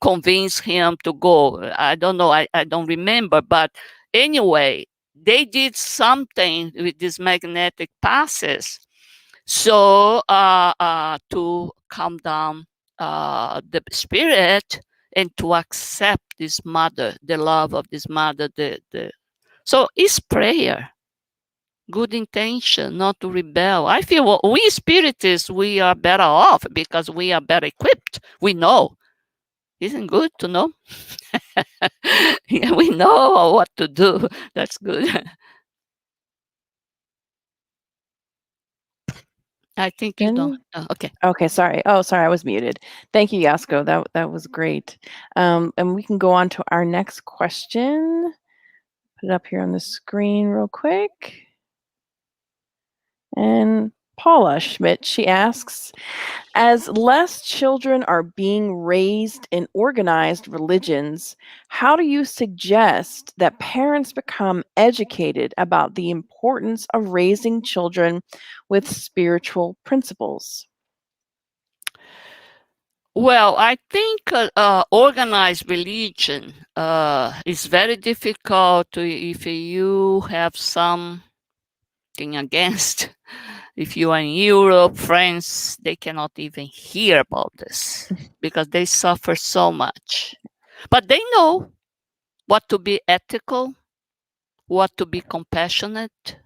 convince him to go. I don't know. I don't remember. But anyway, they did something with these magnetic passes, so to calm down the spirit, and to accept this mother, the love of this mother. So it's prayer, good intention, not to rebel. I feel we spiritists, we are better off because we are better equipped. We know. Isn't good to know? Yeah, we know what to do. That's good. I think you don't. Okay. Okay, sorry. Oh, sorry, I was muted. Thank you, Yasco. That was great. And we can go on to our next question. Put it up here on the screen real quick. And Paula Schmidt, she asks, as less children are being raised in organized religions, how do you suggest that parents become educated about the importance of raising children with spiritual principles? Well, I think organized religion is very difficult if you have something against. If you are in Europe, France, they cannot even hear about this because they suffer so much. But they know what to be ethical, what to be compassionate.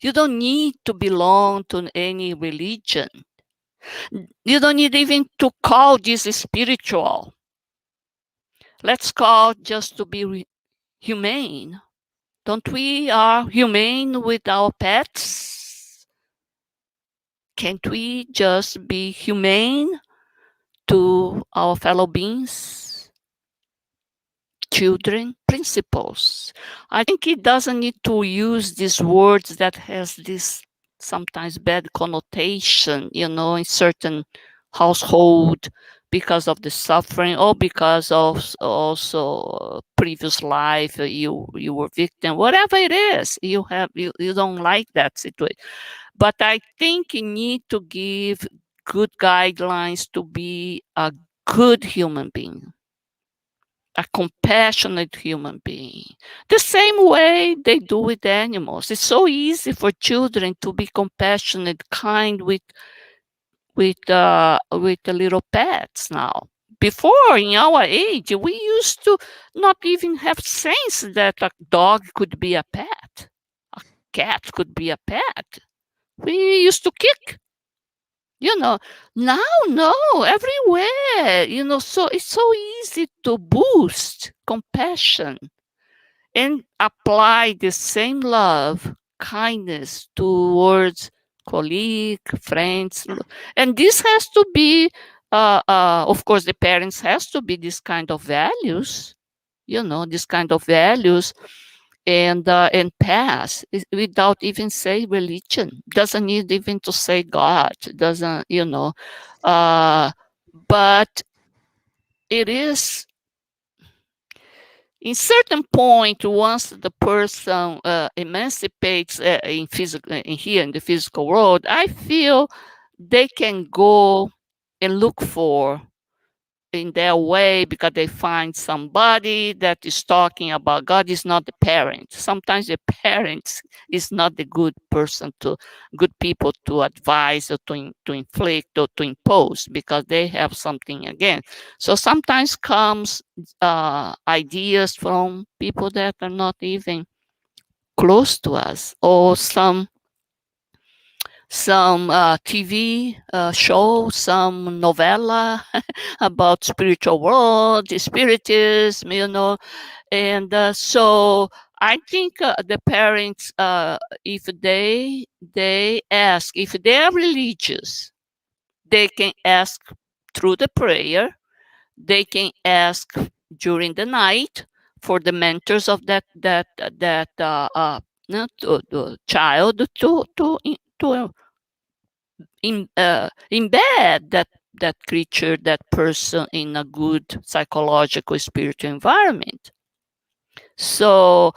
You don't need to belong to any religion. You don't need even to call this spiritual. Let's call just to be humane. Don't we are humane with our pets? Can't we just be humane to our fellow beings, children? Principles. I think it doesn't need to use these words that has this sometimes bad connotation, in certain household, because of the suffering, or because of also previous life, you were victim, whatever it is, you don't like that situation. But I think you need to give good guidelines to be a good human being, a compassionate human being, the same way they do with animals. It's so easy for children to be compassionate, kind with the little pets now. Before, in our age, we used to not even have sense that a dog could be a pet, a cat could be a pet. We used to kick. Now, no, everywhere. So it's so easy to boost compassion and apply the same love, kindness towards colleague, friends. And this has to be, of course, the parents has to be this kind of values, this kind of values, and pass without even say religion. Doesn't need even to say God. Doesn't, but it is in certain point, once the person emancipates here in the physical world, I feel they can go and look for in their way, because they find somebody that is talking about God. Is not the parent. Sometimes the parents is not the good people to advise, or to inflict, or to impose, because they have something again. So sometimes comes ideas from people that are not even close to us, or some TV show, some novella about spiritual world, the spiritism, and so I think the parents, if they ask, if they are religious, they can ask through the prayer. They can ask during the night for the mentors of the child to embed that creature, that person, in a good psychological spiritual environment. So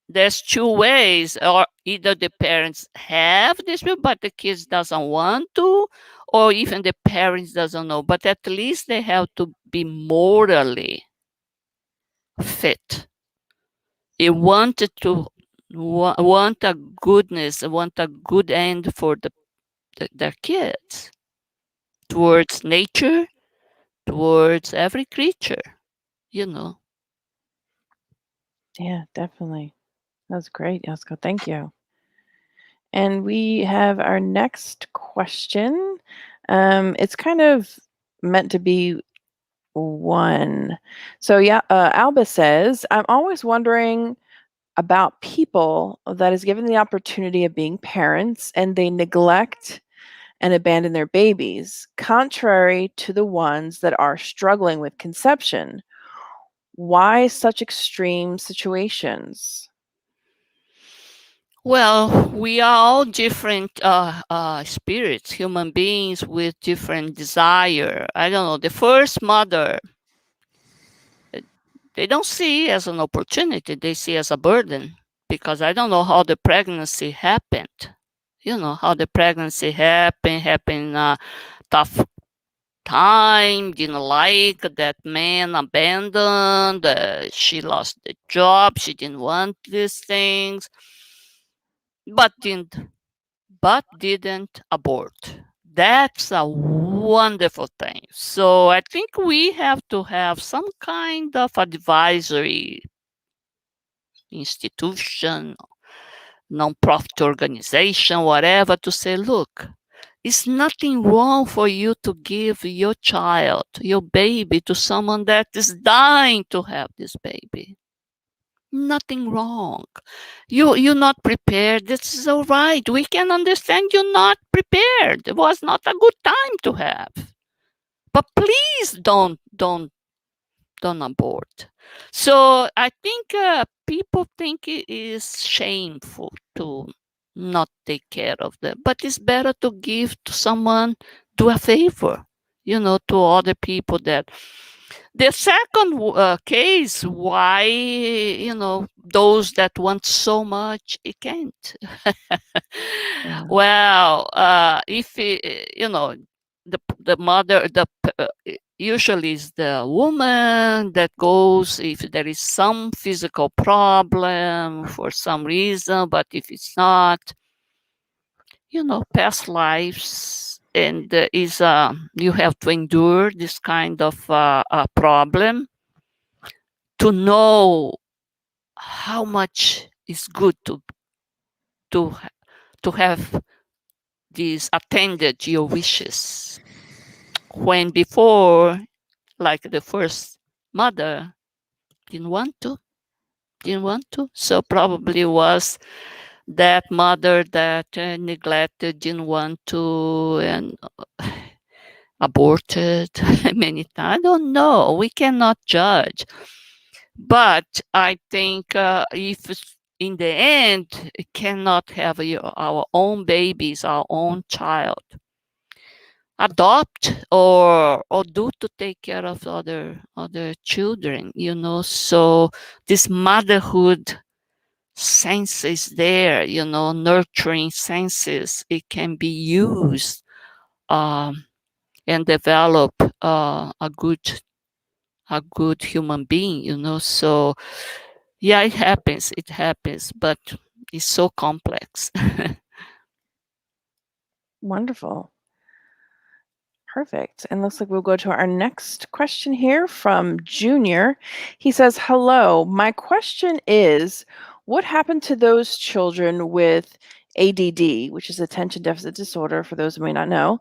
there's two ways, or either the parents have this will, but the kids doesn't want to, or even the parents doesn't know, but at least they have to be morally fit. They wanted to want a goodness, want a good end for their kids, towards nature, towards every creature, you know. Yeah, definitely. That's great, Yasco. Thank you. And we have our next question. It's kind of meant to be one. So yeah, Alba says, I'm always wondering about people that is given the opportunity of being parents and they neglect and abandon their babies, contrary to the ones that are struggling with conception. Why such extreme situations? Well, we are all different spirits, human beings with different desire. I don't know. The first mother, they don't see as an opportunity; they see as a burden, because I don't know how the pregnancy happened. How the pregnancy happened tough time, didn't like that man, abandoned, she lost the job, she didn't want these things, but didn't abort. That's a wonderful thing. So I think we have to have some kind of advisory institution, non-profit organization, whatever, to say, look, it's nothing wrong for you to give your child, your baby, to someone that is dying to have this baby. Nothing wrong. You're not prepared. This is all right. We can understand you're not prepared. It was not a good time to have. But please don't abort. So I think people think it is shameful to not take care of them, but it's better to give to someone, do a favor, to other people. That the second case, why those that want so much, it can't. Yeah. Well, if the mother, usually is the woman that goes if there is some physical problem for some reason, but if it's not, past lives, and you have to endure this kind of problem to know how much is good to to have this attended your wishes, when before, like the first mother, didn't want to. So probably was that mother that neglected, didn't want to, and aborted many times. I don't know. We cannot judge. But I think if in the end, it cannot have our own babies, our own child, adopt or do to take care of other children, so this motherhood sense is there, nurturing senses, it can be used and develop a good human being, so yeah, it happens, but it's so complex. Wonderful. Perfect. And looks like we'll go to our next question here from Junior. He says, hello, my question is, what happened to those children with ADD, which is attention deficit disorder, for those who may not know?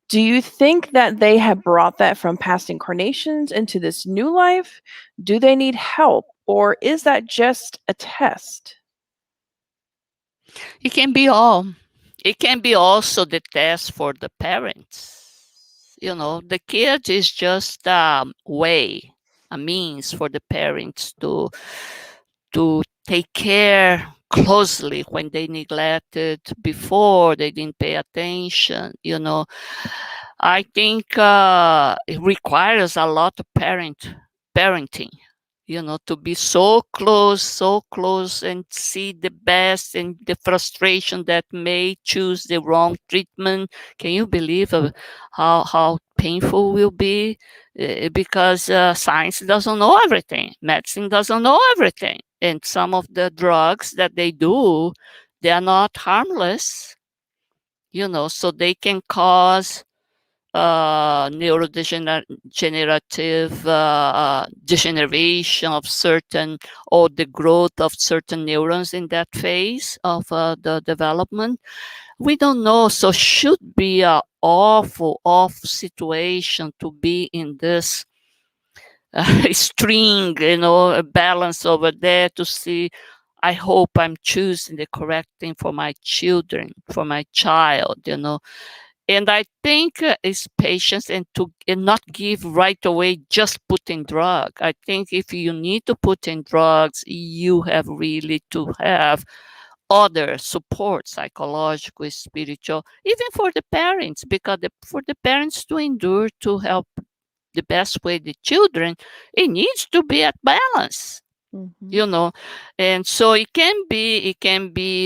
Do you think that they have brought that from past incarnations into this new life? Do they need help? Or is that just a test? It can be all. It can be also the test for the parents. The kid is just a way, a means for the parents to take care closely when they neglected before, they didn't pay attention. I think it requires a lot of parenting, to be so close and see the best and the frustration that may choose the wrong treatment. Can you believe how painful will be? Because science doesn't know everything, medicine doesn't know everything, and some of the drugs that they do, they are not harmless, so they can cause neurodegenerative degeneration of certain, or the growth of certain neurons in that phase of the development. We don't know, so should be a awful situation to be in this string, a balance over there to see. I hope I'm choosing the correct thing for my children, for my child. And I think is patience, and not give right away, just put in drug. I think if you need to put in drugs, you have really to have other support, psychological, spiritual, even for the parents, because for the parents to endure, to help the best way the children, it needs to be at balance. Mm-hmm. And so it can be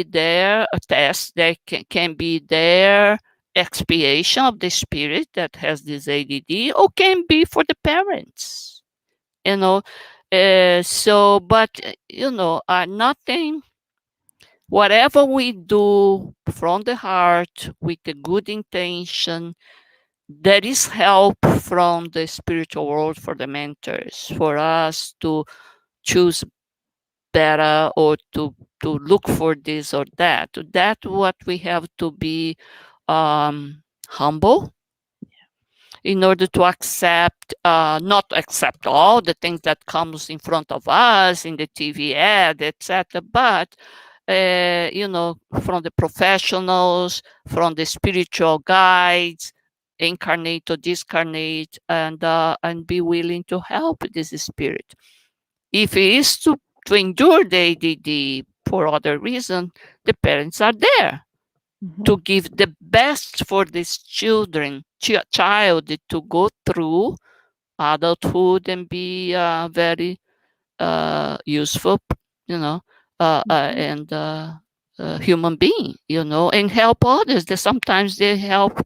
their test, that can be their expiation of the spirit that has this ADD, or can be for the parents. you know so, but nothing, whatever we do from the heart with a good intention, there is help from the spiritual world, for the mentors, for us to choose better, or to look for this or that. That what we have to be humble in order to accept, not accept all the things that comes in front of us in the TV ad, etc. But from the professionals, from the spiritual guides, incarnate or discarnate, and be willing to help this spirit. If it is to endure the ADD for other reason, the parents are there Mm-hmm. to give the best for this child to go through adulthood and be very useful, you know, Mm-hmm. and human being, and help others. That sometimes they help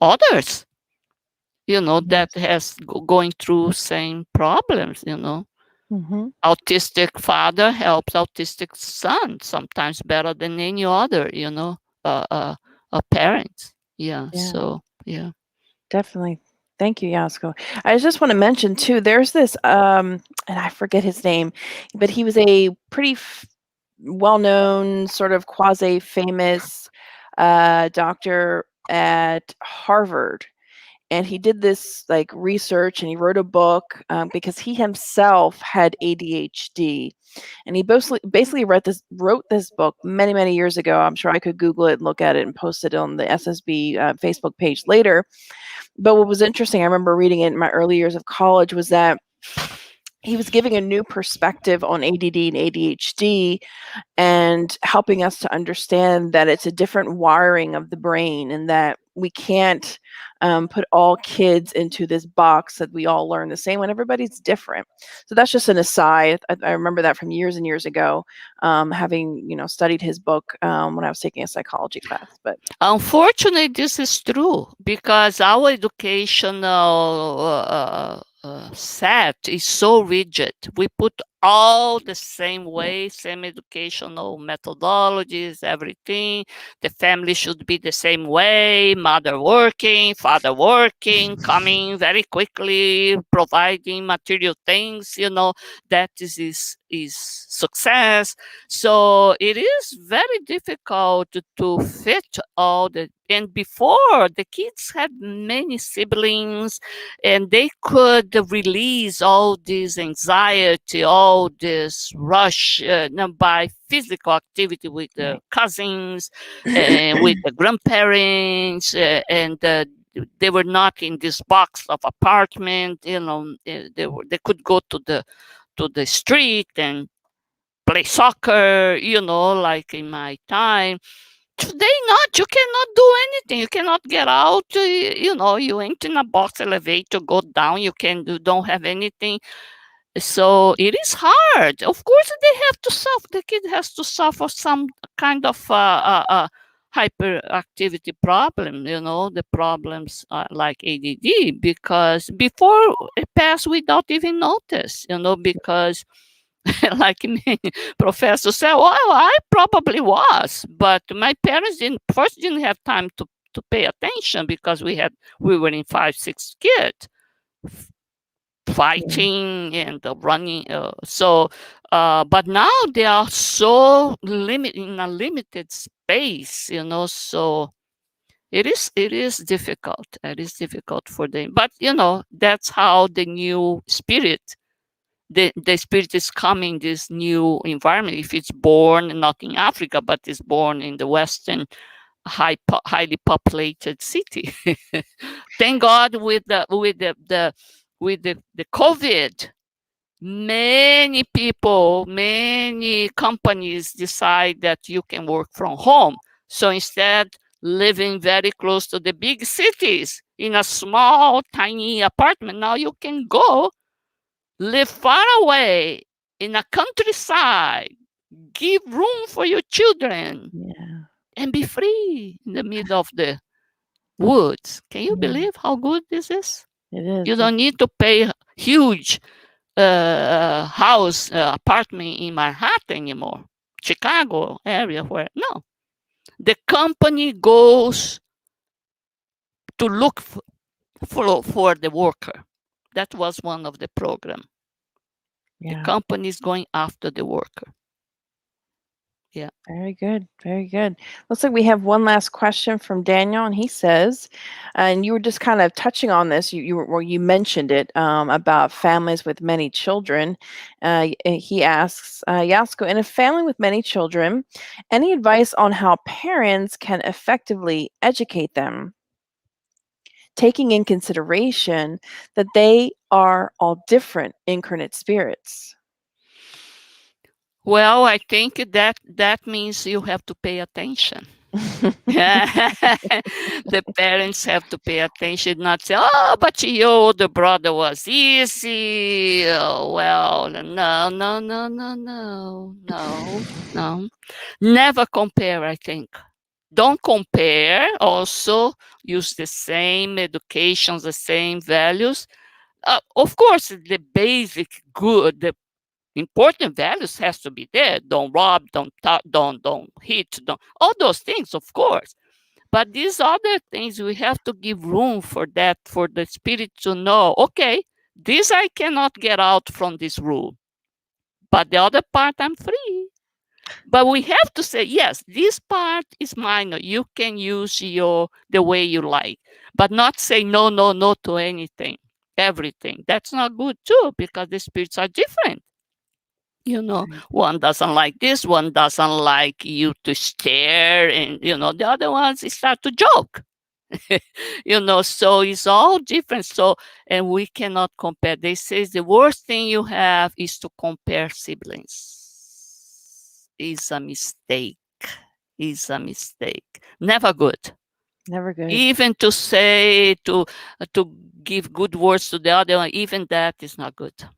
others, Yes. that has going through same problems. Mm-hmm. Autistic father helps autistic son sometimes better than any other, parents. Yeah. Yeah, So yeah. definitely. Thank you, Yasco. I just want to mention too, there's this and I forget his name, but he was a pretty well-known, sort of quasi-famous doctor at Harvard. And he did this like research, and he wrote a book because he himself had ADHD, and he basically wrote this book many years ago. I'm sure I could Google it and look at it and post it on the SSB Facebook page later. But what was interesting, I remember reading it in my early years of college, was that he was giving a new perspective on ADD and ADHD, and helping us to understand that it's a different wiring of the brain, and that we can't put all kids into this box that we all learn the same when everybody's different. So that's just an aside. I remember that from years and years ago, having studied his book when I was taking a psychology class. But Unfortunately, this is true because our educational set is so rigid. We put all the same way, same educational methodologies, everything. The family should be the same way, mother working, father working, coming very quickly, providing material things, that is success. So it is very difficult to fit all the, and before the kids had many siblings and they could release all this anxiety, all this rush by physical activity with the Right. cousins and with the grandparents, and they were not in this box of apartment. They could go to the street and play soccer. Like in my time. Today, not. You cannot do anything. You cannot get out. You ain't in a box elevator, go down. You can do, don't have anything. So it is hard. Of course, they have to suffer. The kid has to suffer some kind of hyperactivity problem. The problems like ADD, because before it passed without even notice. Because like me, professor said, well, I probably was, but my parents didn't have time to pay attention because we were in 5, 6 kids Yeah. fighting and running. But now they are so in a limited space, so it is difficult. It is difficult for them. But that's how the new spirit the spirit is coming this new environment. If it's born not in Africa but is born in the Western highly populated city. Thank God with the COVID, many people, many companies decide that you can work from home. So instead living very close to the big cities in a small tiny apartment, now you can go live far away in a countryside, give room for your children, Yeah. and be free in the middle of the woods. Can you Yeah. believe how good this is? It is. You don't need to pay huge house apartment in Manhattan anymore, Chicago area where no. The company goes to look for the worker. That was one of the program. The Yeah. company is going after the worker. Yeah. Very good. Very good. Looks like we have one last question from Daniel, and he says, and you were just kind of touching on this. You mentioned it about families with many children. He asks, Yasko, in a family with many children, any advice on how parents can effectively educate them, taking in consideration that they are all different incarnate spirits? Well, I think that means you have to pay attention. The parents have to pay attention, not say, "Oh, but your older brother was easy." Oh, well, no, no, no, no, no, no, no. Never compare. I think. Don't compare. Also, use the same education, the same values. Of course, the basic good, the important values has to be there. Don't rob, don't hit, don't all those things, of course. But these other things we have to give room for that, for the spirit to know, okay, this I cannot get out from this rule. But the other part I'm free. But we have to say, yes, this part is minor. You can use the way you like, but not say no, no, no to anything, everything. That's not good too, because the spirits are different. Right. One doesn't like this, one doesn't like you to stare, and the other ones start to joke. So it's all different. So, and we cannot compare. They say the worst thing you have is to compare siblings. Is a mistake. Is a mistake. Never good. Never good. Even to say to give good words to the other one, even that is not good, Yeah.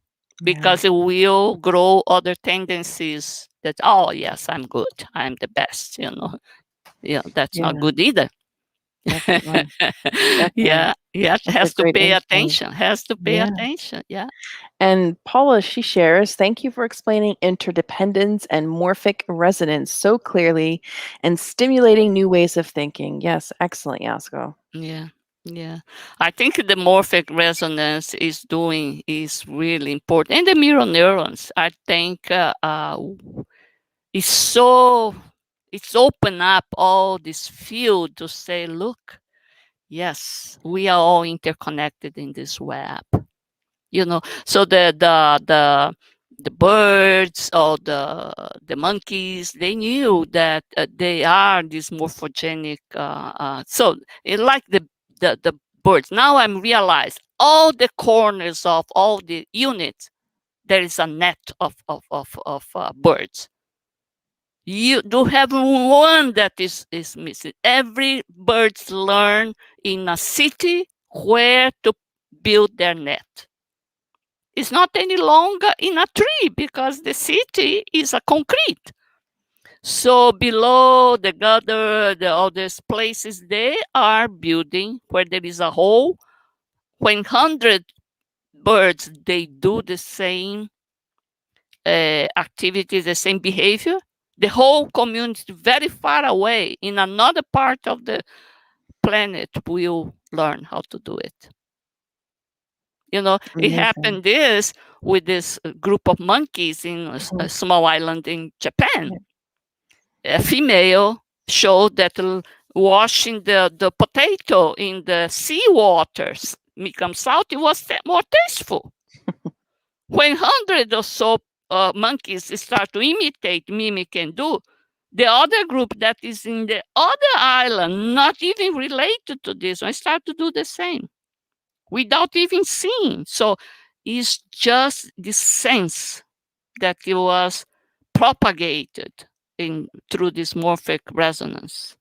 because it will grow other tendencies that, oh yes, I'm good, I'm the best. Yeah, that's not Yeah. good either. Definitely. Definitely. Yeah, yeah, That's a has to great pay insight. attention, has to pay Yeah. attention. Yeah. And Paula, she shares, thank you for explaining interdependence and morphic resonance so clearly and stimulating new ways of thinking. Yes, excellent, Yasco. Yeah, yeah. I think the morphic resonance is really important, and the mirror neurons. I think it's so it's open up all this field to say, look, yes, we are all interconnected in this web. So the birds or the monkeys, they knew that they are this morphogenic. So like the birds. Now I'm realized all the corners of all the units, there is a net of birds. You do have one that is missing. Every birds learn in a city where to build their net. It's not any longer in a tree because the city is a concrete. So below the gutter, all these places, they are building where there is a hole. When 100 birds, they do the same activities, the same behavior, the whole community very far away in another part of the planet will learn how to do it. It Amazing. happened with this group of monkeys in a small island in Japan. Yeah. A female showed that washing the potato in the sea waters become salty was more tasteful. When 100 or so monkeys start to imitate, mimic, and do, the other group that is in the other island, not even related to this one, start to do the same without even seeing. So it's just the sense that it was propagated through this morphic resonance.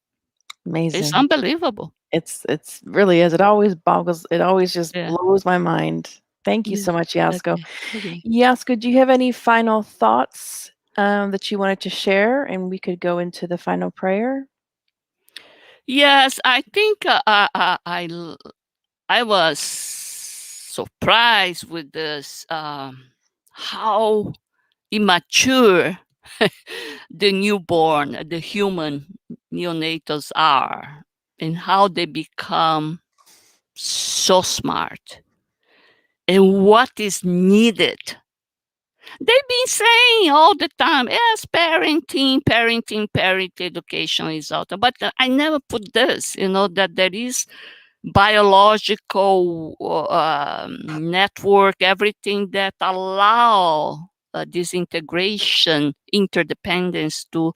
It's Amazing. unbelievable. It's really is. It always boggles, it always just Yeah. blows my mind. Thank you Yeah. so much, Yasco. Okay. Okay. Yasco, do you have any final thoughts that you wanted to share? And we could go into the final prayer. Yes, I think I was surprised with this how immature the newborn, the human neonatals are, and how they become so smart and what is needed. They've been saying all the time, yes, parent education is out. But I never put this, that there is biological network, everything that allow this integration, interdependence to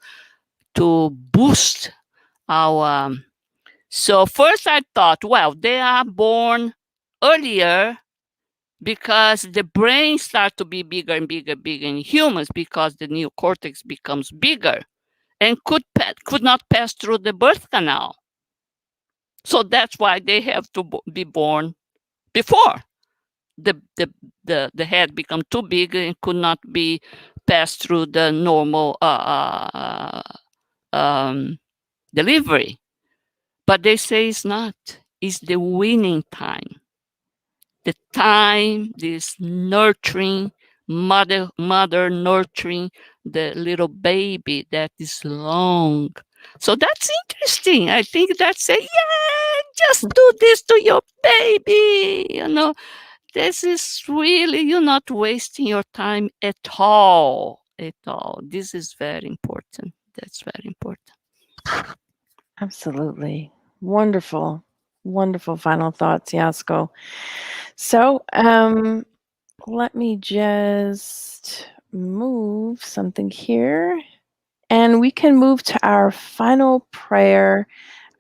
boost our. So first I thought, well, they are born earlier because the brain starts to be bigger and bigger in humans because the neocortex becomes bigger and could not pass through the birth canal. So that's why they have to be born before the head become too big and could not be passed through the normal delivery. But they say it's not. It's the winning time. The time this nurturing mother nurturing the little baby that is long. So that's interesting. I think that's just do this to your baby. This is really, you're not wasting your time at all. At all. This is very important. That's very important. Absolutely. Wonderful. Wonderful final thoughts, Yasco. So, let me just move something here. And we can move to our final prayer.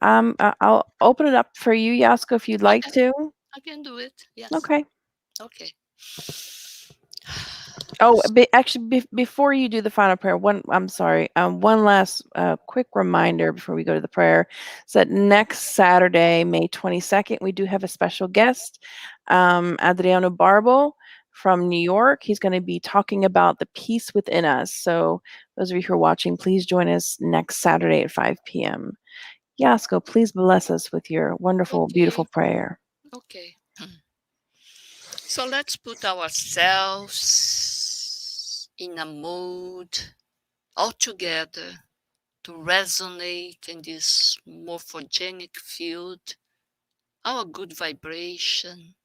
I'll open it up for you, Yasco, if you'd like to. I can do it. Yes. Okay. Okay. Oh, actually, before you do the final prayer, I'm sorry. One last quick reminder before we go to the prayer is that next Saturday, May 22nd, we do have a special guest, Adriano Barbo from New York. He's going to be talking about the peace within us. So those of you who are watching, please join us next Saturday at 5 p.m. Yasco, please bless us with your wonderful, beautiful Okay. prayer. Okay. So let's put ourselves in a mood all together to resonate in this morphogenic field, our good vibration,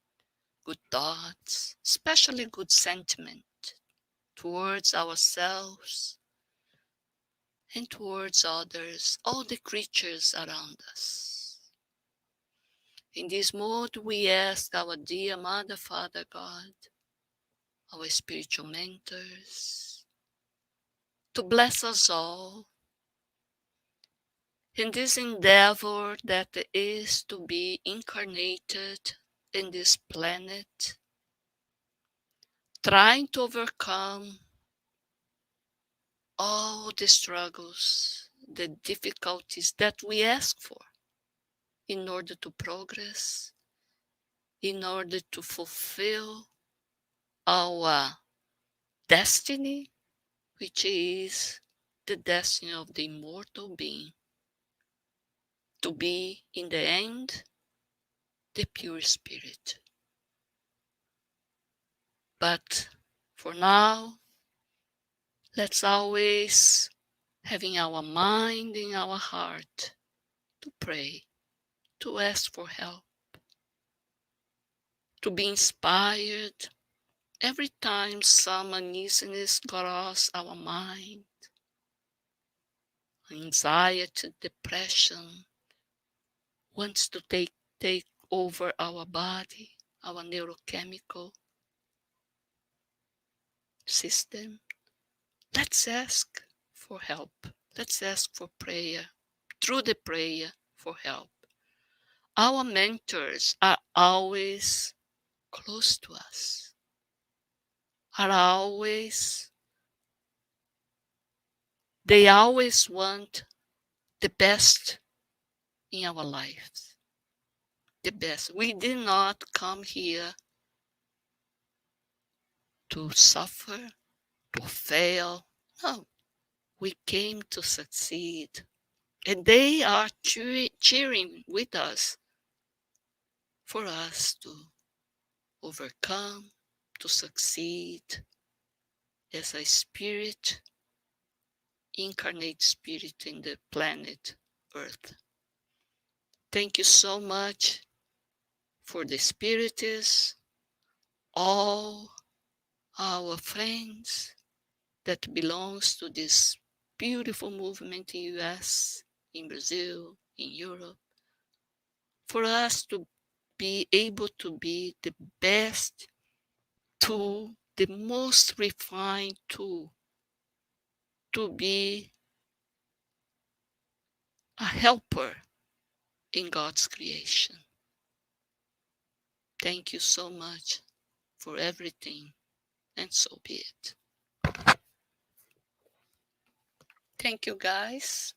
good thoughts, especially good sentiment towards ourselves and towards others, all the creatures around us. In this mode, we ask our dear Mother, Father, God, our spiritual mentors, to bless us all in this endeavor that is to be incarnated in this planet, trying to overcome all the struggles, the difficulties that we ask for in order to progress, in order to fulfill our destiny, which is the destiny of the immortal being, to be, in the end, the pure spirit. But for now, let's always having our mind in our heart to pray, to ask for help, to be inspired every time some uneasiness crosses our mind, anxiety, depression wants to take over our body, our neurochemical system. Let's ask for help. Let's ask for prayer, through the prayer for help. Our mentors are always close to us, they always want the best in our lives. The best. We did not come here to suffer, to fail. No, we came to succeed. And they are cheering with us for us to overcome, to succeed as a spirit, incarnate spirit in the planet Earth. Thank you so much for the spiritists, all our friends that belongs to this beautiful movement in US, in Brazil, in Europe, for us to be able to be the best tool, the most refined tool to be a helper in God's creation. Thank you so much for everything, and so be it. Thank you, guys.